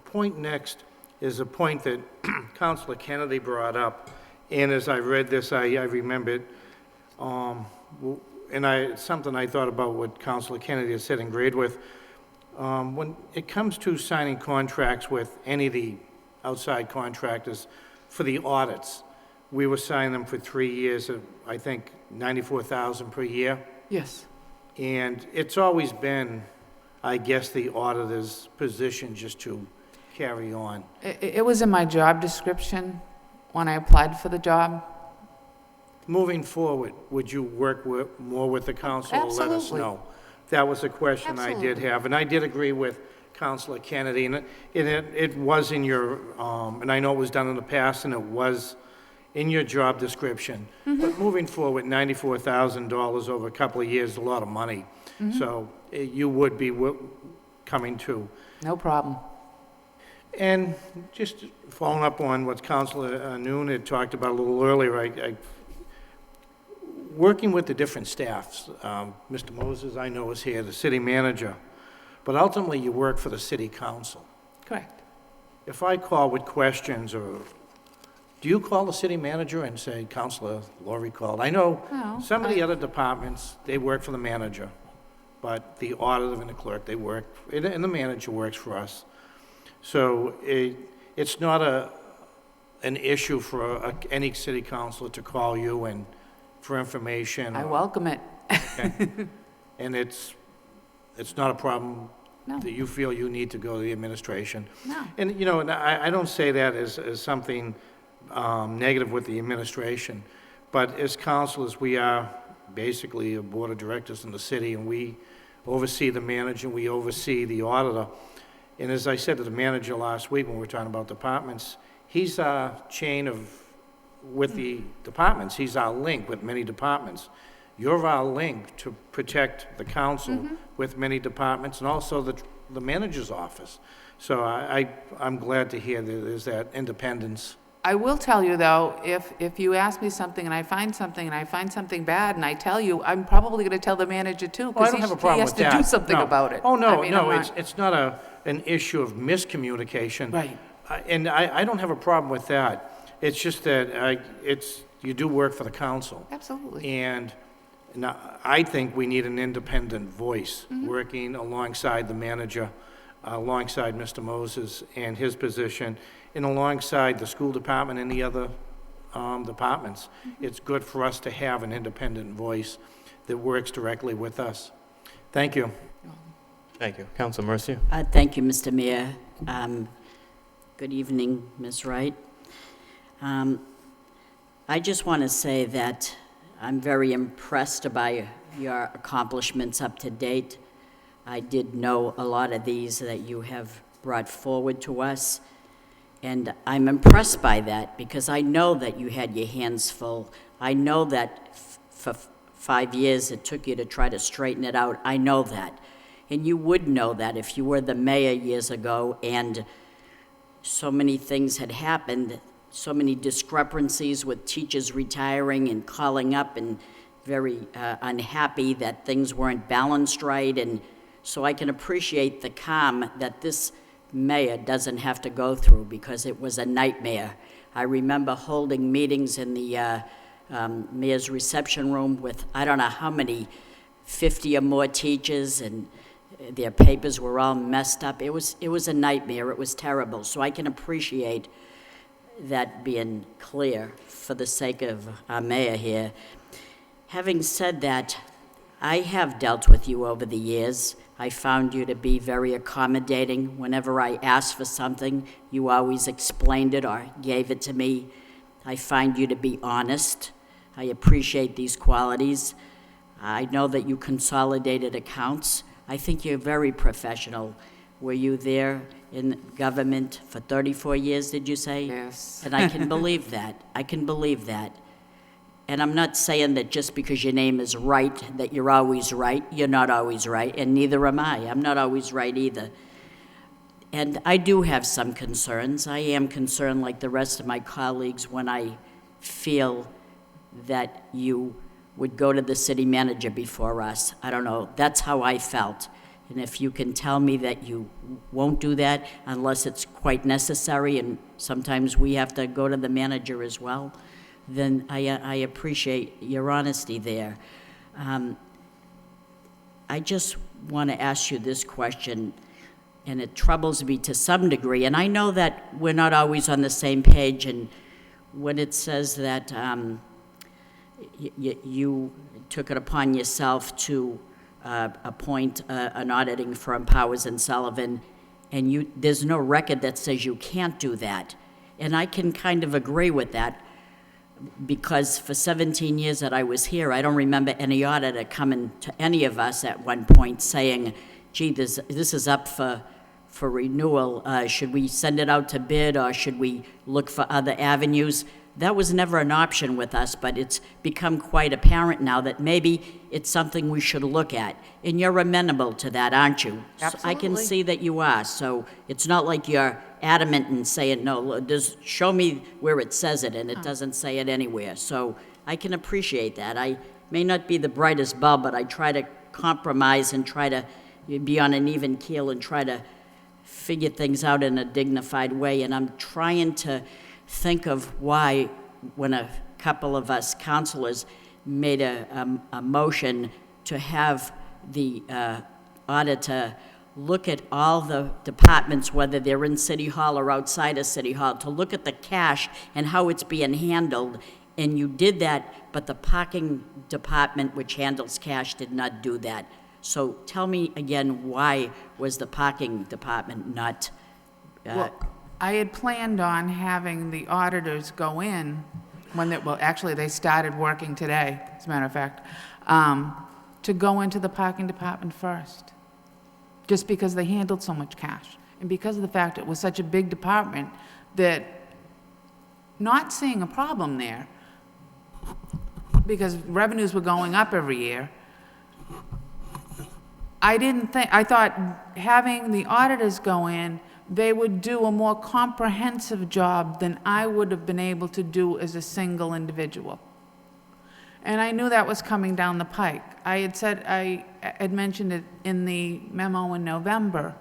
point next is a point that Councilor Kennedy brought up, and as I read this, I remembered, and it's something I thought about what Councilor Kennedy had said and agreed with. When it comes to signing contracts with any of the outside contractors for the audits, we were signing them for 3 years at, I think, $94,000 per year. Yes. And it's always been, I guess, the auditor's position just to carry on. It was in my job description when I applied for the job. Moving forward, would you work more with the council or let us Absolutely. know? That was a question I did Absolutely. have, and I did agree with Councilor Kennedy, and it was in your, and I know it was done in the past, and it was in your job description. But moving forward, $94,000 over a couple of years is a lot of money. So you would be coming to. No problem. And just following up on what Councilor Noon had talked about a little earlier, working with the different staffs, Mr. Moses, I know, is here, the city manager, but ultimately you work for the city council. Correct. If I call with questions, or do you call the city manager and say, Councilor Laurie called? I know No, some of the other departments, they work for the manager, but the auditor and the clerk, they work, and the manager works for us. So it's not an issue for any city councilor to call you and for information. I welcome it. Okay. And it's not a problem No. that you feel you need to go to the administration. No. And, and I don't say that as something negative with the administration, but as councilors, we are basically a board of directors in the city, and we oversee the manager, we oversee the auditor, And as I said to the manager last week when we were talking about departments, he's our chain with the departments. He's our link with many departments. You're our link to protect the council with many departments and also the manager's office. So I'm glad to hear that there's that independence. I will tell you, though, if you ask me something and I find something bad and I tell you, I'm probably going to tell the manager too, Oh, I because don't have a problem with he has that. to do something No. about it. Oh, no, I mean, no, I'm not- it's not an issue of miscommunication. Right. And I don't have a problem with that. It's just that you do work for the council. Absolutely. And now, I think we need an independent voice working alongside the manager, alongside Mr. Moses and his position, and alongside the school department and the other departments. It's good for us to have an independent voice that works directly with us. Thank you. Thank you. Council Mercia. Thank you, Mr. Mayor. Good evening, Ms. Wright. I just want to say that I'm very impressed by your accomplishments up to date. I did know a lot of these that you have brought forward to us, and I'm impressed by that because I know that you had your hands full. I know that for 5 years it took you to try to straighten it out. I know that. And you would know that if you were the mayor years ago and so many things had happened, so many discrepancies with teachers retiring and calling up and very unhappy that things weren't balanced right. And so I can appreciate the calm that this mayor doesn't have to go through because it was a nightmare. I remember holding meetings in the mayor's reception room with I don't know how many, 50 or more teachers, and their papers were all messed up. It was a nightmare. It was terrible. So I can appreciate that being clear for the sake of our mayor here. Having said that, I have dealt with you over the years. I found you to be very accommodating. Whenever I asked for something, you always explained it or gave it to me. I find you to be honest. I appreciate these qualities. I know that you consolidated accounts. I think you're very professional. Were you there in government for 34 years, did you say? Yes. And I can believe that. I can believe that. And I'm not saying that just because your name is Wright, that you're always right. You're not always right, and neither am I. I'm not always right either. And I do have some concerns. I am concerned, like the rest of my colleagues, when I feel that you would go to the city manager before us. I don't know. That's how I felt. And if you can tell me that you won't do that unless it's quite necessary, and sometimes we have to go to the manager as well, then I appreciate your honesty there. I just want to ask you this question, and it troubles me to some degree, and I know that we're not always on the same page, and when it says that you took it upon yourself to appoint an auditing firm, Powers and Sullivan, and there's no record that says you can't do that. And I can kind of agree with that, because for 17 years that I was here, I don't remember any auditor coming to any of us at one point saying, gee, this is up for renewal. Should we send it out to bid, or should we look for other avenues? That was never an option with us, but it's become quite apparent now that maybe it's something we should look at. And you're amenable to that, aren't you? Absolutely. So I can see that you are. So it's not like you're adamant and saying, no, just show me where it says it, and it doesn't say it anywhere. So I can appreciate that. I may not be the brightest bulb, but I try to compromise and try to be on an even keel and try to figure things out in a dignified way. And I'm trying to think of why, when a couple of us councilors made a motion to have the auditor look at all the departments, whether they're in City Hall or outside of City Hall, to look at the cash and how it's being handled. And you did that, but the parking department, which handles cash, did not do that. So tell me again, why was the parking department not? Well, I had planned on having the auditors go in actually they started working today, as a matter of fact, to go into the parking department first, just because they handled so much cash. and because of the fact it was such a big department, that not seeing a problem there, because revenues were going up every year, I thought having the auditors go in, they would do a more comprehensive job than I would have been able to do as a single individual. And I knew that was coming down the pike. I had mentioned it in the memo in November,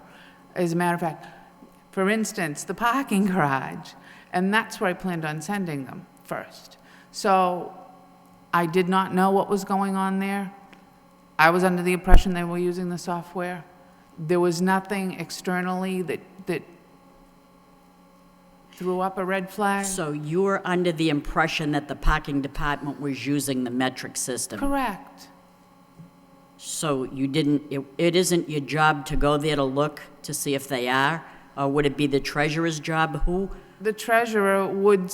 as a matter of fact. For instance, the parking garage, and that's where I planned on sending them first. So I did not know what was going on there. I was under the impression they were using the software. There was nothing externally that threw up a red flag. So you were under the impression that the parking department was using the metric system? Correct. So you didn't, it isn't your job to go there to look to see if they are? Or would it be the treasurer's job? Who? The treasurer would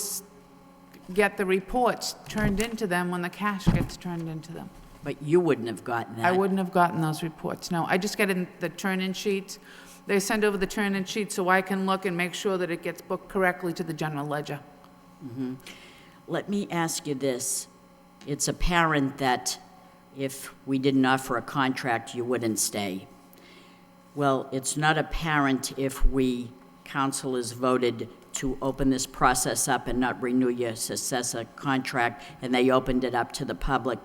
get the reports turned into them when the cash gets turned into them. But you wouldn't have gotten that? I wouldn't have gotten those reports, no. I just get in the turn-in sheets. They send over the turn-in sheets so I can look and make sure that it gets booked correctly to the general ledger. Mm-hmm. Let me ask you this. It's apparent that if we didn't offer a contract, you wouldn't stay. Well, it's not apparent if we, councilors, voted to open this process up and not renew your successor contract, and they opened it up to the public,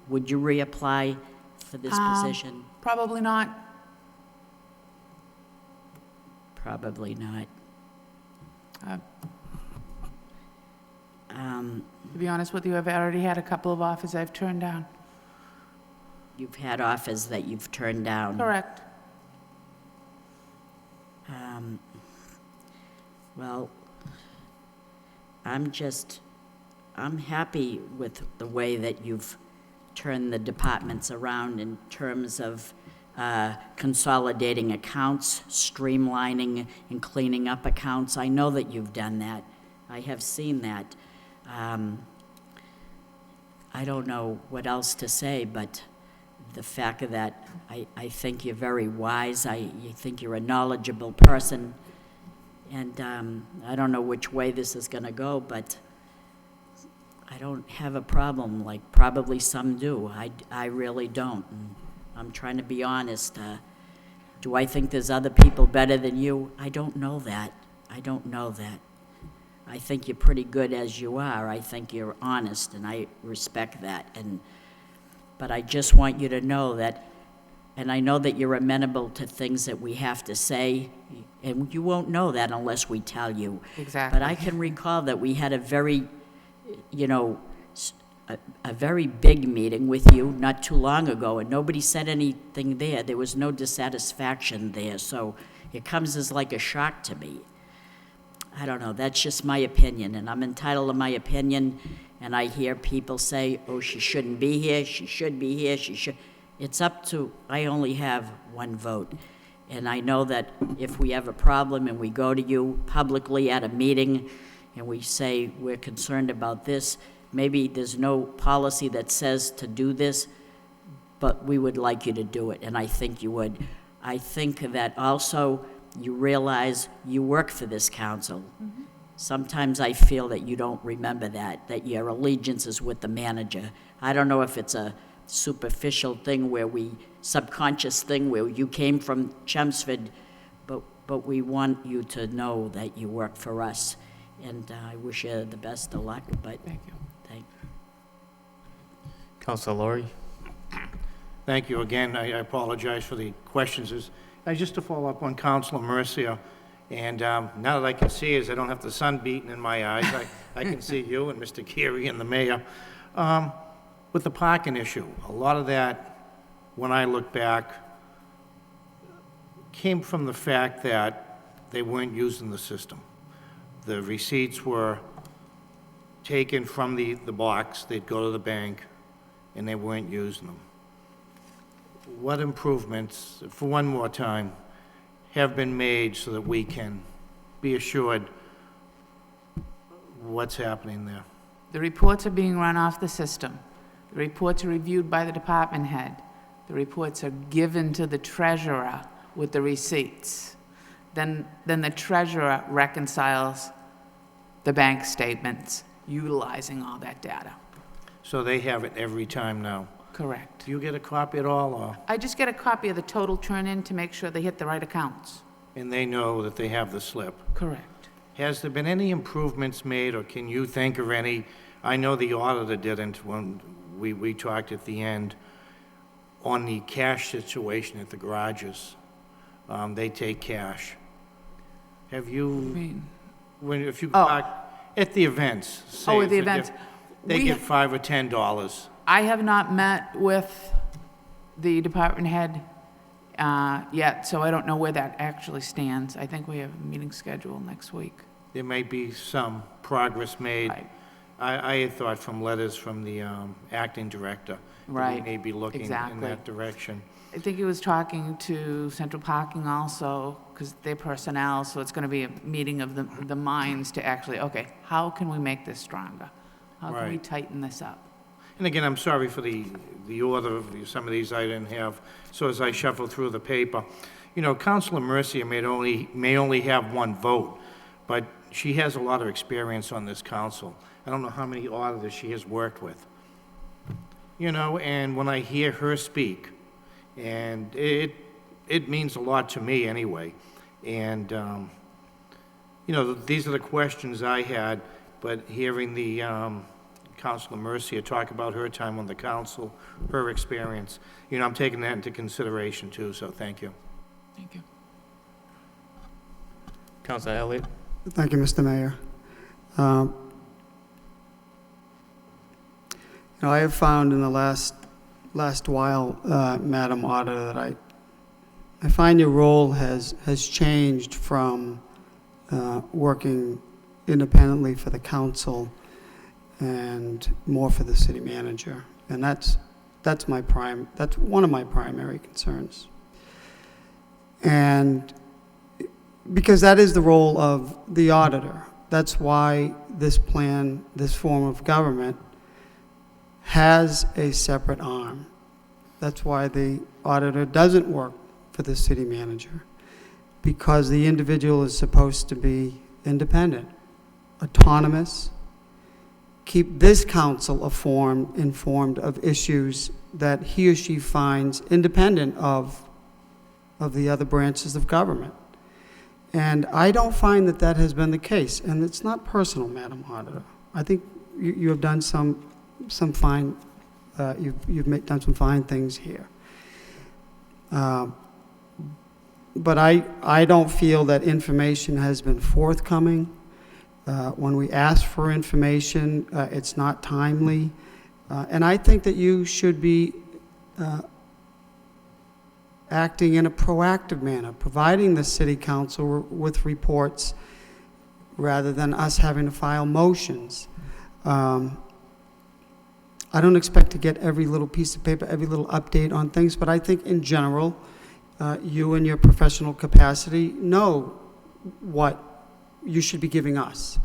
would you reapply for this position? Probably not. Probably not. To be honest with you, I've already had a couple of offers I've turned down. You've had offers that you've turned down? Correct. Well, I'm happy with the way that you've turned the departments around in terms of consolidating accounts, streamlining and cleaning up accounts. I know that you've done that. I have seen that. I don't know what else to say, but the fact of that, I think you're very wise. I think you're a knowledgeable person. And I don't know which way this is going to go, but I don't have a problem like probably some do. I really don't. And I'm trying to be honest. Do I think there's other people better than you? I don't know that. I don't know that. I think you're pretty good as you are. I think you're honest, and I respect that. But I just want you to know that, and I know that you're amenable to things that we have to say, and you won't know that unless we tell you. Exactly. But I can recall that we had a very, a very big meeting with you not too long ago, and nobody said anything there. There was no dissatisfaction there, so it comes as like a shock to me. I don't know, that's just my opinion, and I'm entitled to my opinion, and I hear people say, oh, she shouldn't be here, she should be here, she should. It's up to, I only have one vote. And I know that if we have a problem and we go to you publicly at a meeting and we say we're concerned about this, maybe there's no policy that says to do this, but we would like you to do it, and I think you would. I think that also you realize you work for this council. Mm-hmm. Sometimes I feel that you don't remember that your allegiance is with the manager. I don't know if it's a superficial thing subconscious thing where you came from Chelmsford, but we want you to know that you work for us. And I wish you the best of luck, but Thank you. Councilor Laurie. Thank you again. I apologize for the questions. Just to follow up on Councilor Mercia, and now that I can see, as I don't have the sun beating in my eyes, I can see you and Mr. Keary and the mayor. With the parking issue, a lot of that, when I look back, came from the fact that they weren't using the system. The receipts were taken from the box, they'd go to the bank, and they weren't using them. What improvements, for one more time, have been made so that we can be assured what's happening there? The reports are being run off the system. The reports are reviewed by the department head. The reports are given to the treasurer with the receipts. then the treasurer reconciles the bank statements utilizing all that data. So they have it every time now. Correct. Do you get a copy at all, or, I just get a copy of the total turn-in to make sure they hit the right accounts. and they know that they have the slip? Correct. Has there been any improvements made, or can you think of any? I know the auditor didn't when we talked at the end on the cash situation at the garages. They take cash. Have I you, mean, if you Oh. park at the events, say oh, at the it's a events. gift, they We give ha- $5 or $10. I have not met with the department head yet, so I don't know where that actually stands. I think we have a meeting scheduled next week. There may be some progress made. Right. I had thought from letters from the acting director that we Right, may be looking in exactly. that direction. I think he was talking to Central Parking also, because they're personnel, so it's going to be a meeting of the minds to actually, okay, how can we make this stronger? How can we Right. tighten this up? And again, I'm sorry for the order of some of these I didn't have, so as I shuffle through the paper. You know, Councilor Mercia may only have one vote, but she has a lot of experience on this council. I don't know how many auditors she has worked with. You know, and when I hear her speak, and it means a lot to me anyway. And, you know, these are the questions I had, but hearing the Councilor Mercia talk about her time on the council, her experience, you know, I'm taking that into consideration too, so thank you. Thank you. Councilor Elliott. Thank you, Mr. Mayor. You know, I have found in the last while, Madam Auditor, that I find your role has changed from working independently for the council and more for the city manager, and that's one of my primary concerns. And because that is the role of the auditor. That's why this plan, this form of government, has a separate arm. That's why the auditor doesn't work for the city manager, because the individual is supposed to be independent, autonomous, keep this council informed of issues that he or she finds independent of the other branches of government. And I don't find that has been the case. And it's not personal, Madam Auditor. I think you have done some fine, done some fine things here. But I don't feel that information has been forthcoming. When we ask for information, it's not timely. And I think that you should be acting in a proactive manner, providing the city council with reports rather than us having to file motions. I don't expect to get every little piece of paper, every little update on things, but I think in general, you in your professional capacity know what you should be giving us.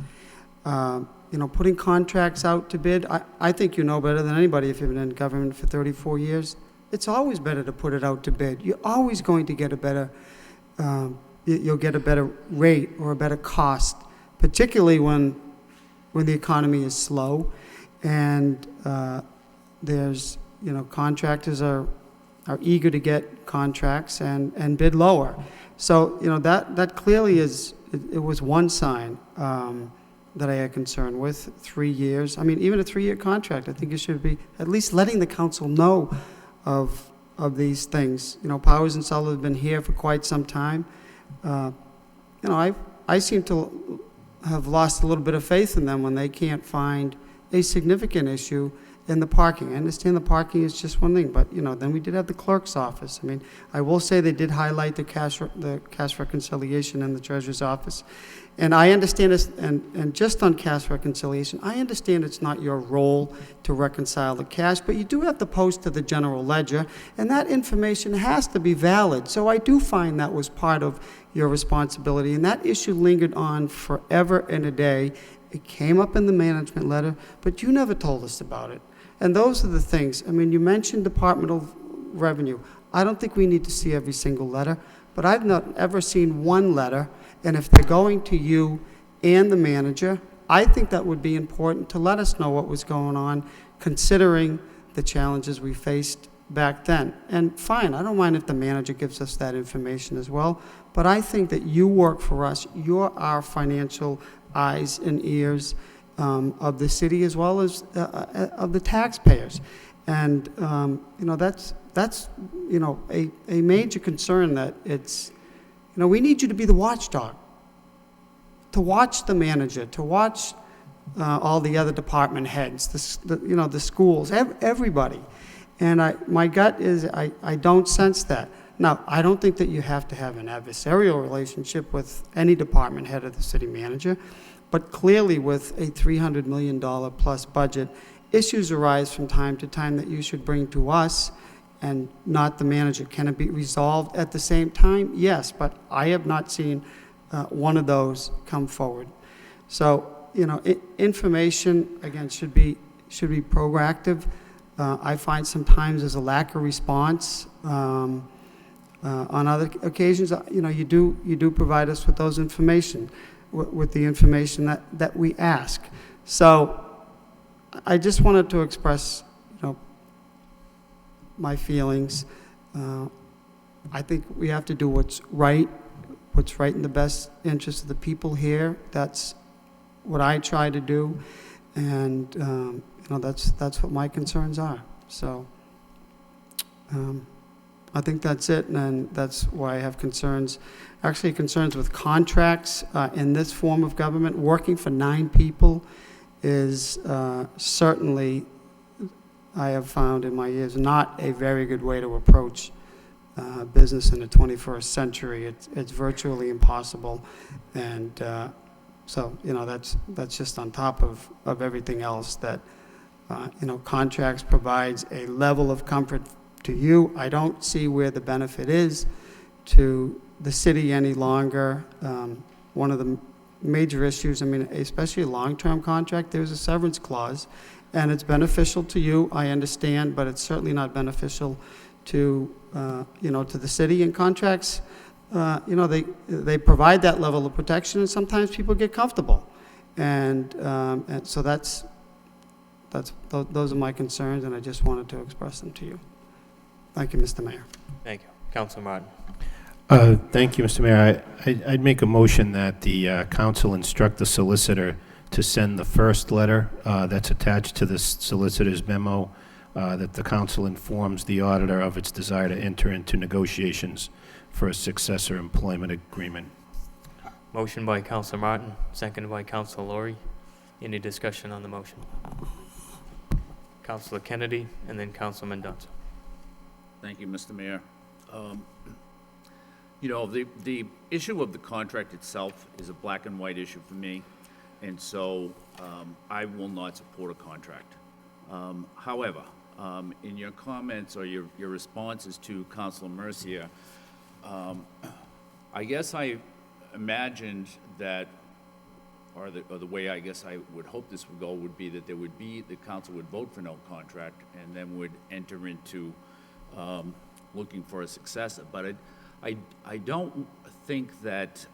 You know, putting contracts out to bid, I think you know better than anybody if you've been in government for 34 years. It's always better to put it out to bid. You're always going to get a better, you'll get a better rate or a better cost, particularly when the economy is slow and there's, you know, contractors are eager to get contracts and bid lower. So, you know, that clearly it was one sign that I had concern with. 3 years. I mean, even a 3-year contract, I think you should be at least letting the council know of these things. You know, Powers and Sullivan have been here for quite some time. You know, I seem to have lost a little bit of faith in them when they can't find a significant issue in the parking. I understand the parking is just one thing, but, you know, then we did have the clerk's office. I mean, I will say they did highlight the cash reconciliation in the treasurer's office. And I understand this, and just on cash reconciliation, I understand it's not your role to reconcile the cash, but you do have to post to the general ledger, and that information has to be valid. So I do find that was part of your responsibility, and that issue lingered on forever and a day. It came up in the management letter, but you never told us about it. And those are the things. I mean, you mentioned departmental revenue. I don't think we need to see every single letter. but I've not ever seen one letter, and if they're going to you and the manager, I think that would be important to let us know what was going on, considering the challenges we faced back then. And fine, I don't mind if the manager gives us that information as well, but I think that you work for us. You're our financial eyes and ears of the city as well as of the taxpayers. And, that's a major concern that it's, we need you to be the watchdog, to watch the manager, to watch all the other department heads, the schools, everybody. And my gut is I don't sense that. Now, I don't think that you have to have an adversarial relationship with any department head of the city manager, but clearly with a $300 million plus budget, issues arise from time to time that you should bring to us and not the manager. Can it be resolved at the same time? Yes, but I have not seen one of those come forward. So, information, again, should be proactive. I find sometimes there's a lack of response. On other occasions, you do provide us with those information, with the information that we ask. So I just wanted to express, my feelings. I think we have to do what's right in the best interest of the people here. That's what I try to do, and that's what my concerns are. So I think that's it, and that's why I have concerns. Actually, concerns with contracts in this form of government. Working for 9 people is certainly, I have found in my years, not a very good way to approach business in the 21st century. It's virtually impossible, and so that's just on top of everything else that contracts provides a level of comfort to you. I don't see where the benefit is to the city any longer. One of the major issues, especially a long-term contract, there's a severance clause, and it's beneficial to you, I understand, but it's certainly not beneficial to to the city. And contracts, they provide that level of protection, and sometimes people get comfortable, and so those are my concerns, and I just wanted to express them to you. Thank you, Mr. Mayor. Thank you. Councilor Martin. Thank you, Mr. Mayor. I'd make a motion that the council instruct the solicitor to send the first letter that's attached to the solicitor's memo, that the council informs the auditor of its desire to enter into negotiations for a successor employment agreement. Motion by Councilor Martin, seconded by Councilor Laurie. Any discussion on the motion? Councilor Kennedy, and then Councilor Mendoza. Thank you, Mr. Mayor. The issue of the contract itself is a black and white issue for me, and so I will not support a contract. However, in your comments or your responses to Councilor Mercier, I guess I imagined that, or the way I guess I would hope this would go would be that the council would vote for no contract and then would enter into looking for a successor. But I don't think that,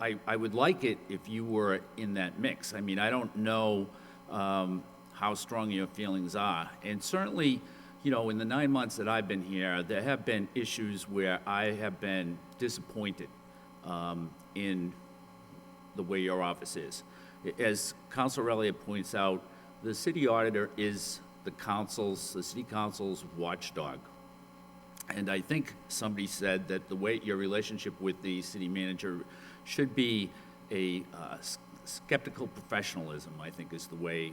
I would like it if you were in that mix. I don't know how strong your feelings are. And certainly, in the 9 months that I've been here, there have been issues where I have been disappointed in the way your office is. As Councilor Elliott points out, the city auditor is the city council's watchdog. And I think somebody said that the way your relationship with the city manager should be a skeptical professionalism, I think is the way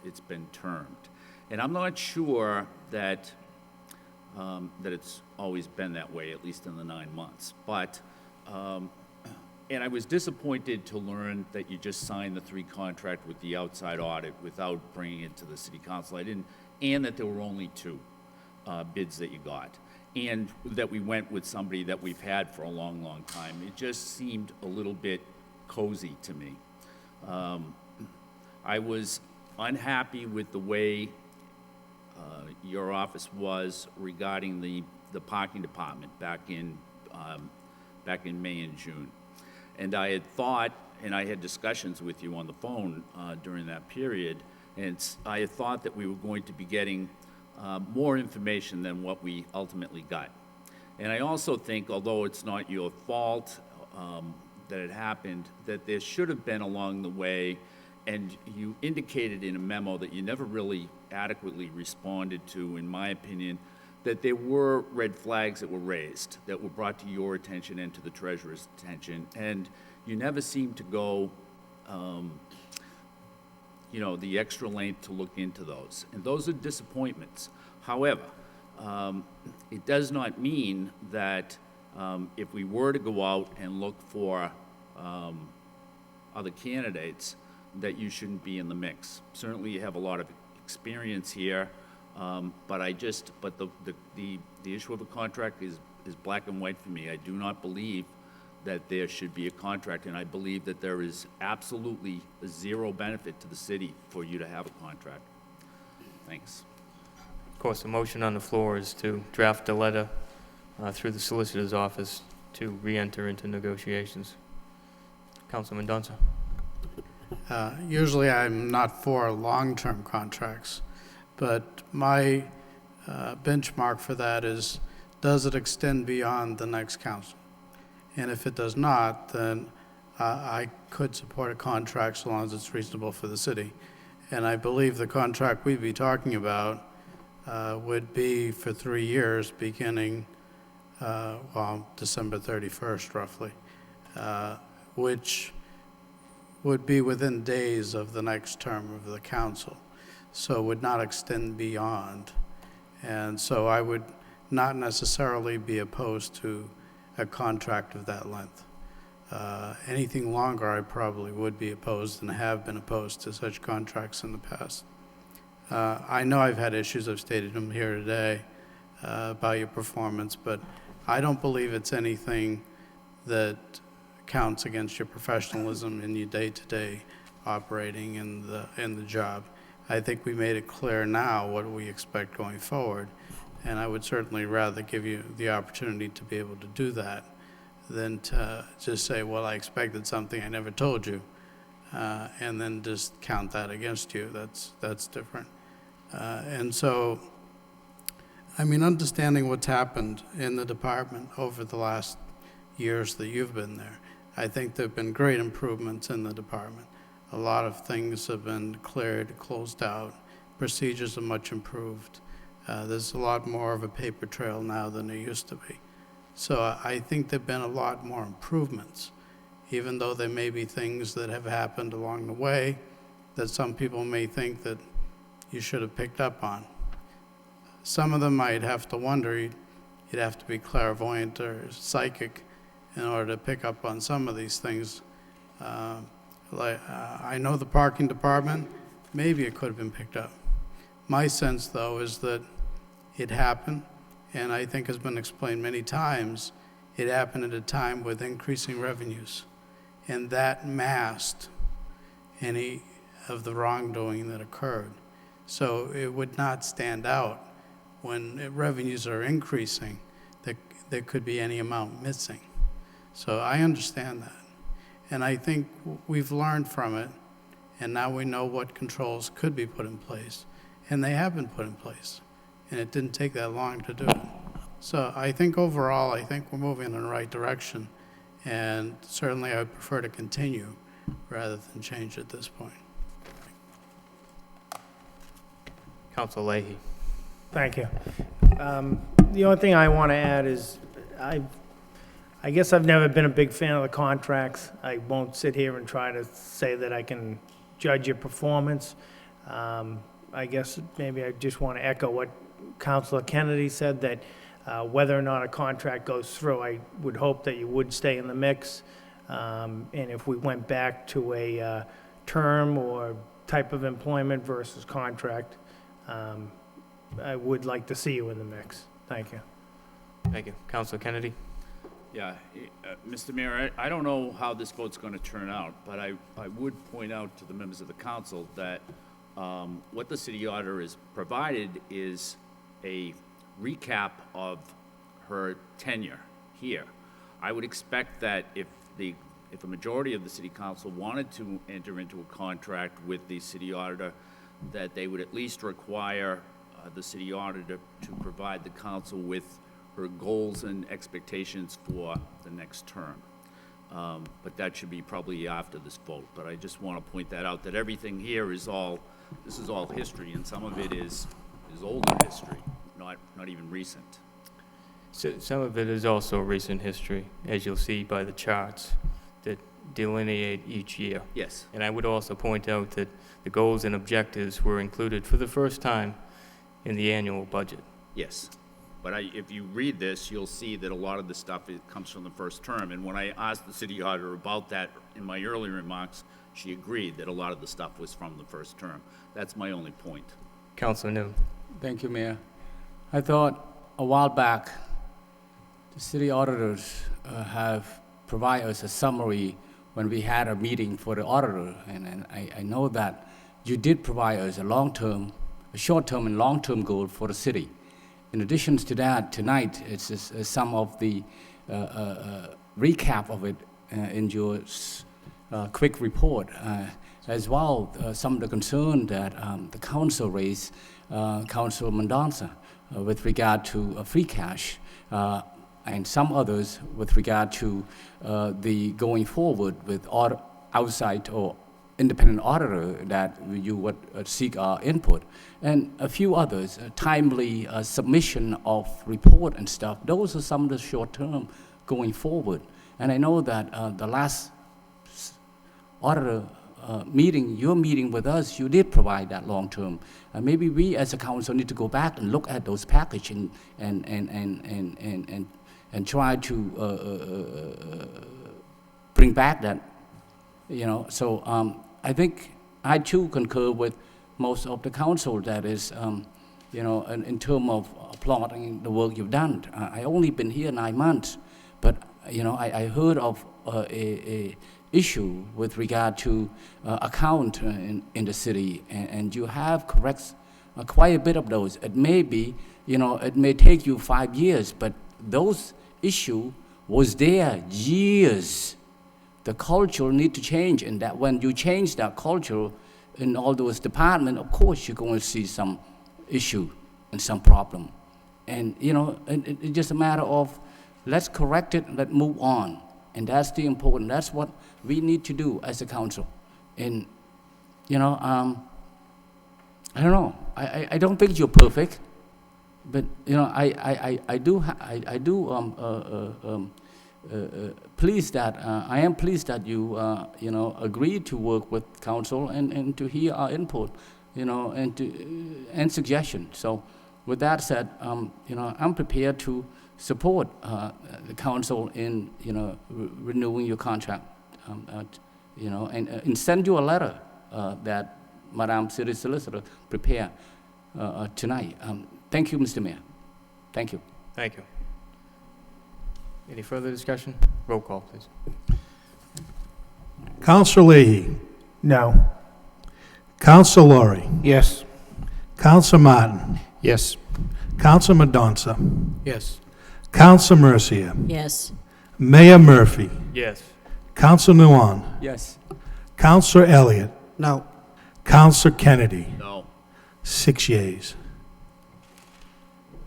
it's been termed. And I'm not sure that it's always been that way, at least in the 9 months. But, and I was disappointed to learn that you just signed the 3 contract with the outside audit without bringing it to the city council. And that there were only 2 bids that you got. And that we went with somebody that we've had for a long, long time. It just seemed a little bit cozy to me. I was unhappy with the way your office was regarding the parking department back in back in May and June. And I had thought, and I had discussions with you on the phone during that period, and I had thought that we were going to be getting more information than what we ultimately got. And I also think, although it's not your fault that it happened, that there should have been along the way, and you indicated in a memo that you never really adequately responded to, in my opinion, that there were red flags that were raised, that were brought to your attention and to the treasurer's attention, and you never seemed to go, the extra length to look into those. And those are disappointments. However, it does not mean that if we were to go out and look for other candidates, that you shouldn't be in the mix. Certainly, you have a lot of experience here, but the issue of a contract is black and white for me. I do not believe that there should be a contract, and I believe that there is absolutely zero benefit to the city for you to have a contract. Thanks. Of course, the motion on the floor is to draft a letter through the solicitor's office to re-enter into negotiations. Councilman Dunson. Usually I'm not for long-term contracts, but my benchmark for that is, does it extend beyond the next council? And if it does not, then I could support a contract so long as it's reasonable for the city. And I believe the contract we'd be talking about would be for 3 years, beginning, December 31st, roughly, which would be within days of the next term of the council, so would not extend beyond. And so I would not necessarily be opposed to a contract of that length. Anything longer, I probably would be opposed and have been opposed to such contracts in the past. I know I've had issues, I've stated them here today, about your performance, but I don't believe it's anything that counts against your professionalism in your day-to-day operating in the job. I think we made it clear now what we expect going forward, and I would certainly rather give you the opportunity to be able to do that than to just say, well, I expected something I never told you, and then just count that against you. That's different. And so, I mean, understanding what's happened in the department over the last years that you've been there, I think there have been great improvements in the department. A lot of things have been cleared, closed out. Procedures are much improved. There's a lot more of a paper trail now than there used to be. So I think there have been a lot more improvements, even though there may be things that have happened along the way that some people may think that you should have picked up on. Some of them might have to wonder, you'd have to be clairvoyant or psychic in order to pick up on some of these things. I know the parking department, maybe it could have been picked up. My sense, though, is that it happened, and I think has been explained many times, it happened at a time with increasing revenues, and that masked any of the wrongdoing that occurred. So it would not stand out when revenues are increasing, that there could be any amount missing. So I understand that. And I think we've learned from it, and now we know what controls could be put in place, and they have been put in place, and it didn't take that long to do it. So I think overall, I think we're moving in the right direction, and certainly I would prefer to continue rather than change at this point. Council Leahy. Thank you. The only thing I want to add is I guess I've never been a big fan of the contracts. I won't sit here and try to say that I can judge your performance. I guess maybe I just want to echo what Councilor Kennedy said, that whether or not a contract goes through, I would hope that you would stay in the mix. And if we went back to a term or type of employment versus contract, I would like to see you in the mix. Thank you. Thank you. Councilor Kennedy. Yeah, Mr. Mayor, I don't know how this vote's going to turn out, but I would point out to the members of the council that what the city auditor has provided is a recap of her tenure here. I would expect that if a majority of the city council wanted to enter into a contract with the city auditor, that they would at least require the city auditor to provide the council with her goals and expectations for the next term. But that should be probably after this vote. But I just want to point that out, that everything here is this is all history, and some of it is older history, not even recent. So, some of it is also recent history, as you'll see by the charts that delineate each year. Yes. And I would also point out that the goals and objectives were included for the first time in the annual budget. Yes. But if you read this, you'll see that a lot of the stuff comes from the first term. And when I asked the city auditor about that in my early remarks, she agreed that a lot of the stuff was from the first term. That's my only point. Councilor Noon. Thank you, Mayor. I thought a while back, the city auditors have provided us a summary when we had a meeting for the auditor, and I know that you did provide us a short-term and long-term goal for the city. In addition to that, tonight, it's some of the recap of it in your quick report. As well, some of the concern that the council raised, Councilor Mendonça, with regard to free cash, and some others with regard to the going forward with outside or independent auditor that you would seek our input, and a few others, timely submission of report and stuff. Those are some of the short-term going forward. And I know that the last auditor meeting, your meeting with us, you did provide that long-term. Maybe we as a council need to go back and look at those packages and try to bring back that, So I think I too concur with most of the council that is, in terms of applauding the work you've done. I only been here 9 months, but I heard of a issue with regard to account in the city, and you have correct quite a bit of those. It may be, it may take you 5 years, but those issue was there years. The culture need to change, and that when you change that culture in all those departments, of course you're going to see some issue and some problem. And it's just a matter of let's correct it and let's move on. And that's the important. That's what we need to do as a council. And I don't know. I don't think you're perfect, but I am pleased that you agreed to work with council and to hear our input, and suggestions. So with that said, I'm prepared to support the council in renewing your contract, and send you a letter that Madam City Solicitor prepared tonight. Thank you, Mr. Mayor. Thank you. Thank you. Any further discussion? Roll call, please. Councilor Leahy. No. Councilor Laurie. Yes. Councilor Martin. Yes. Councilor Mendonça. Yes. Councilor Mercia. Yes. Mayor Murphy. Yes. Councilor Nguyen. Yes. Councilor Elliott. No. Councilor Kennedy. No. 6 yeas.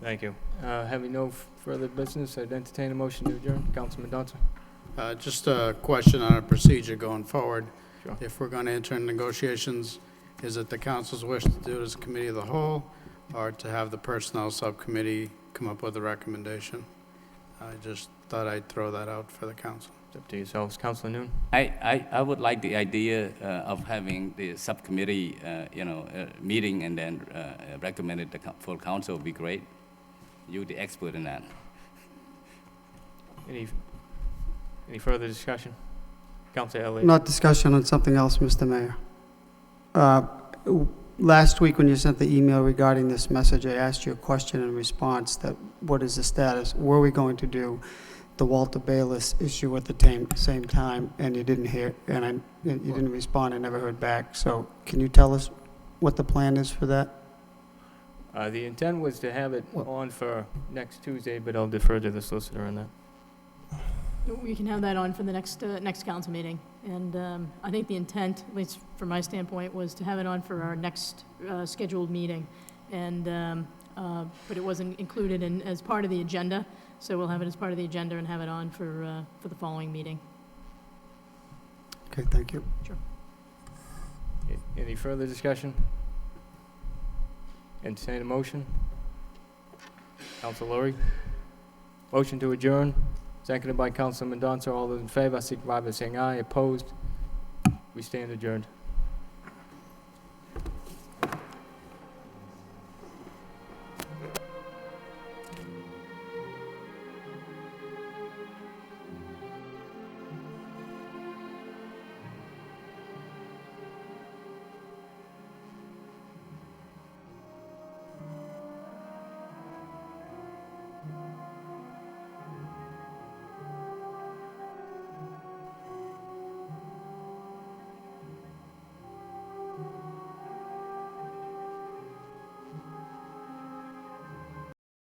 Thank you. Having no further business, I'd entertain a motion to adjourn. Councilman Mendonça. Just a question on a procedure going forward. Sure. If we're going to enter in negotiations, is it the council's wish to do it as a committee of the whole, or to have the personnel subcommittee come up with a recommendation? I just thought I'd throw that out for the council. It's up to yourselves. Councilor Noon? I would like the idea of having the subcommittee, meeting and then recommend it to full council would be great. You're the expert in that. Any further discussion? Councilor Elliott? Not discussion on something else, Mr. Mayor. Last week when you sent the email regarding this message, I asked you a question in response that what is the status? Were we going to do the Walter Bayless issue at the same time? And you didn't hear, and you didn't respond. I never heard back. So can you tell us what the plan is for that? The intent was to have it on for next Tuesday, but I'll defer to the solicitor on that. We can have that on for the next council meeting. And I think the intent, at least from my standpoint, was to have it on for our next scheduled meeting. And, but it wasn't included as part of the agenda, so we'll have it as part of the agenda and have it on for the following meeting. Okay, thank you. Sure. Any further discussion? Entertain a motion? Council Lowry? Motion to adjourn, seconded by Council Mendonça. All those in favor, signify by saying aye. Opposed? We stand adjourned.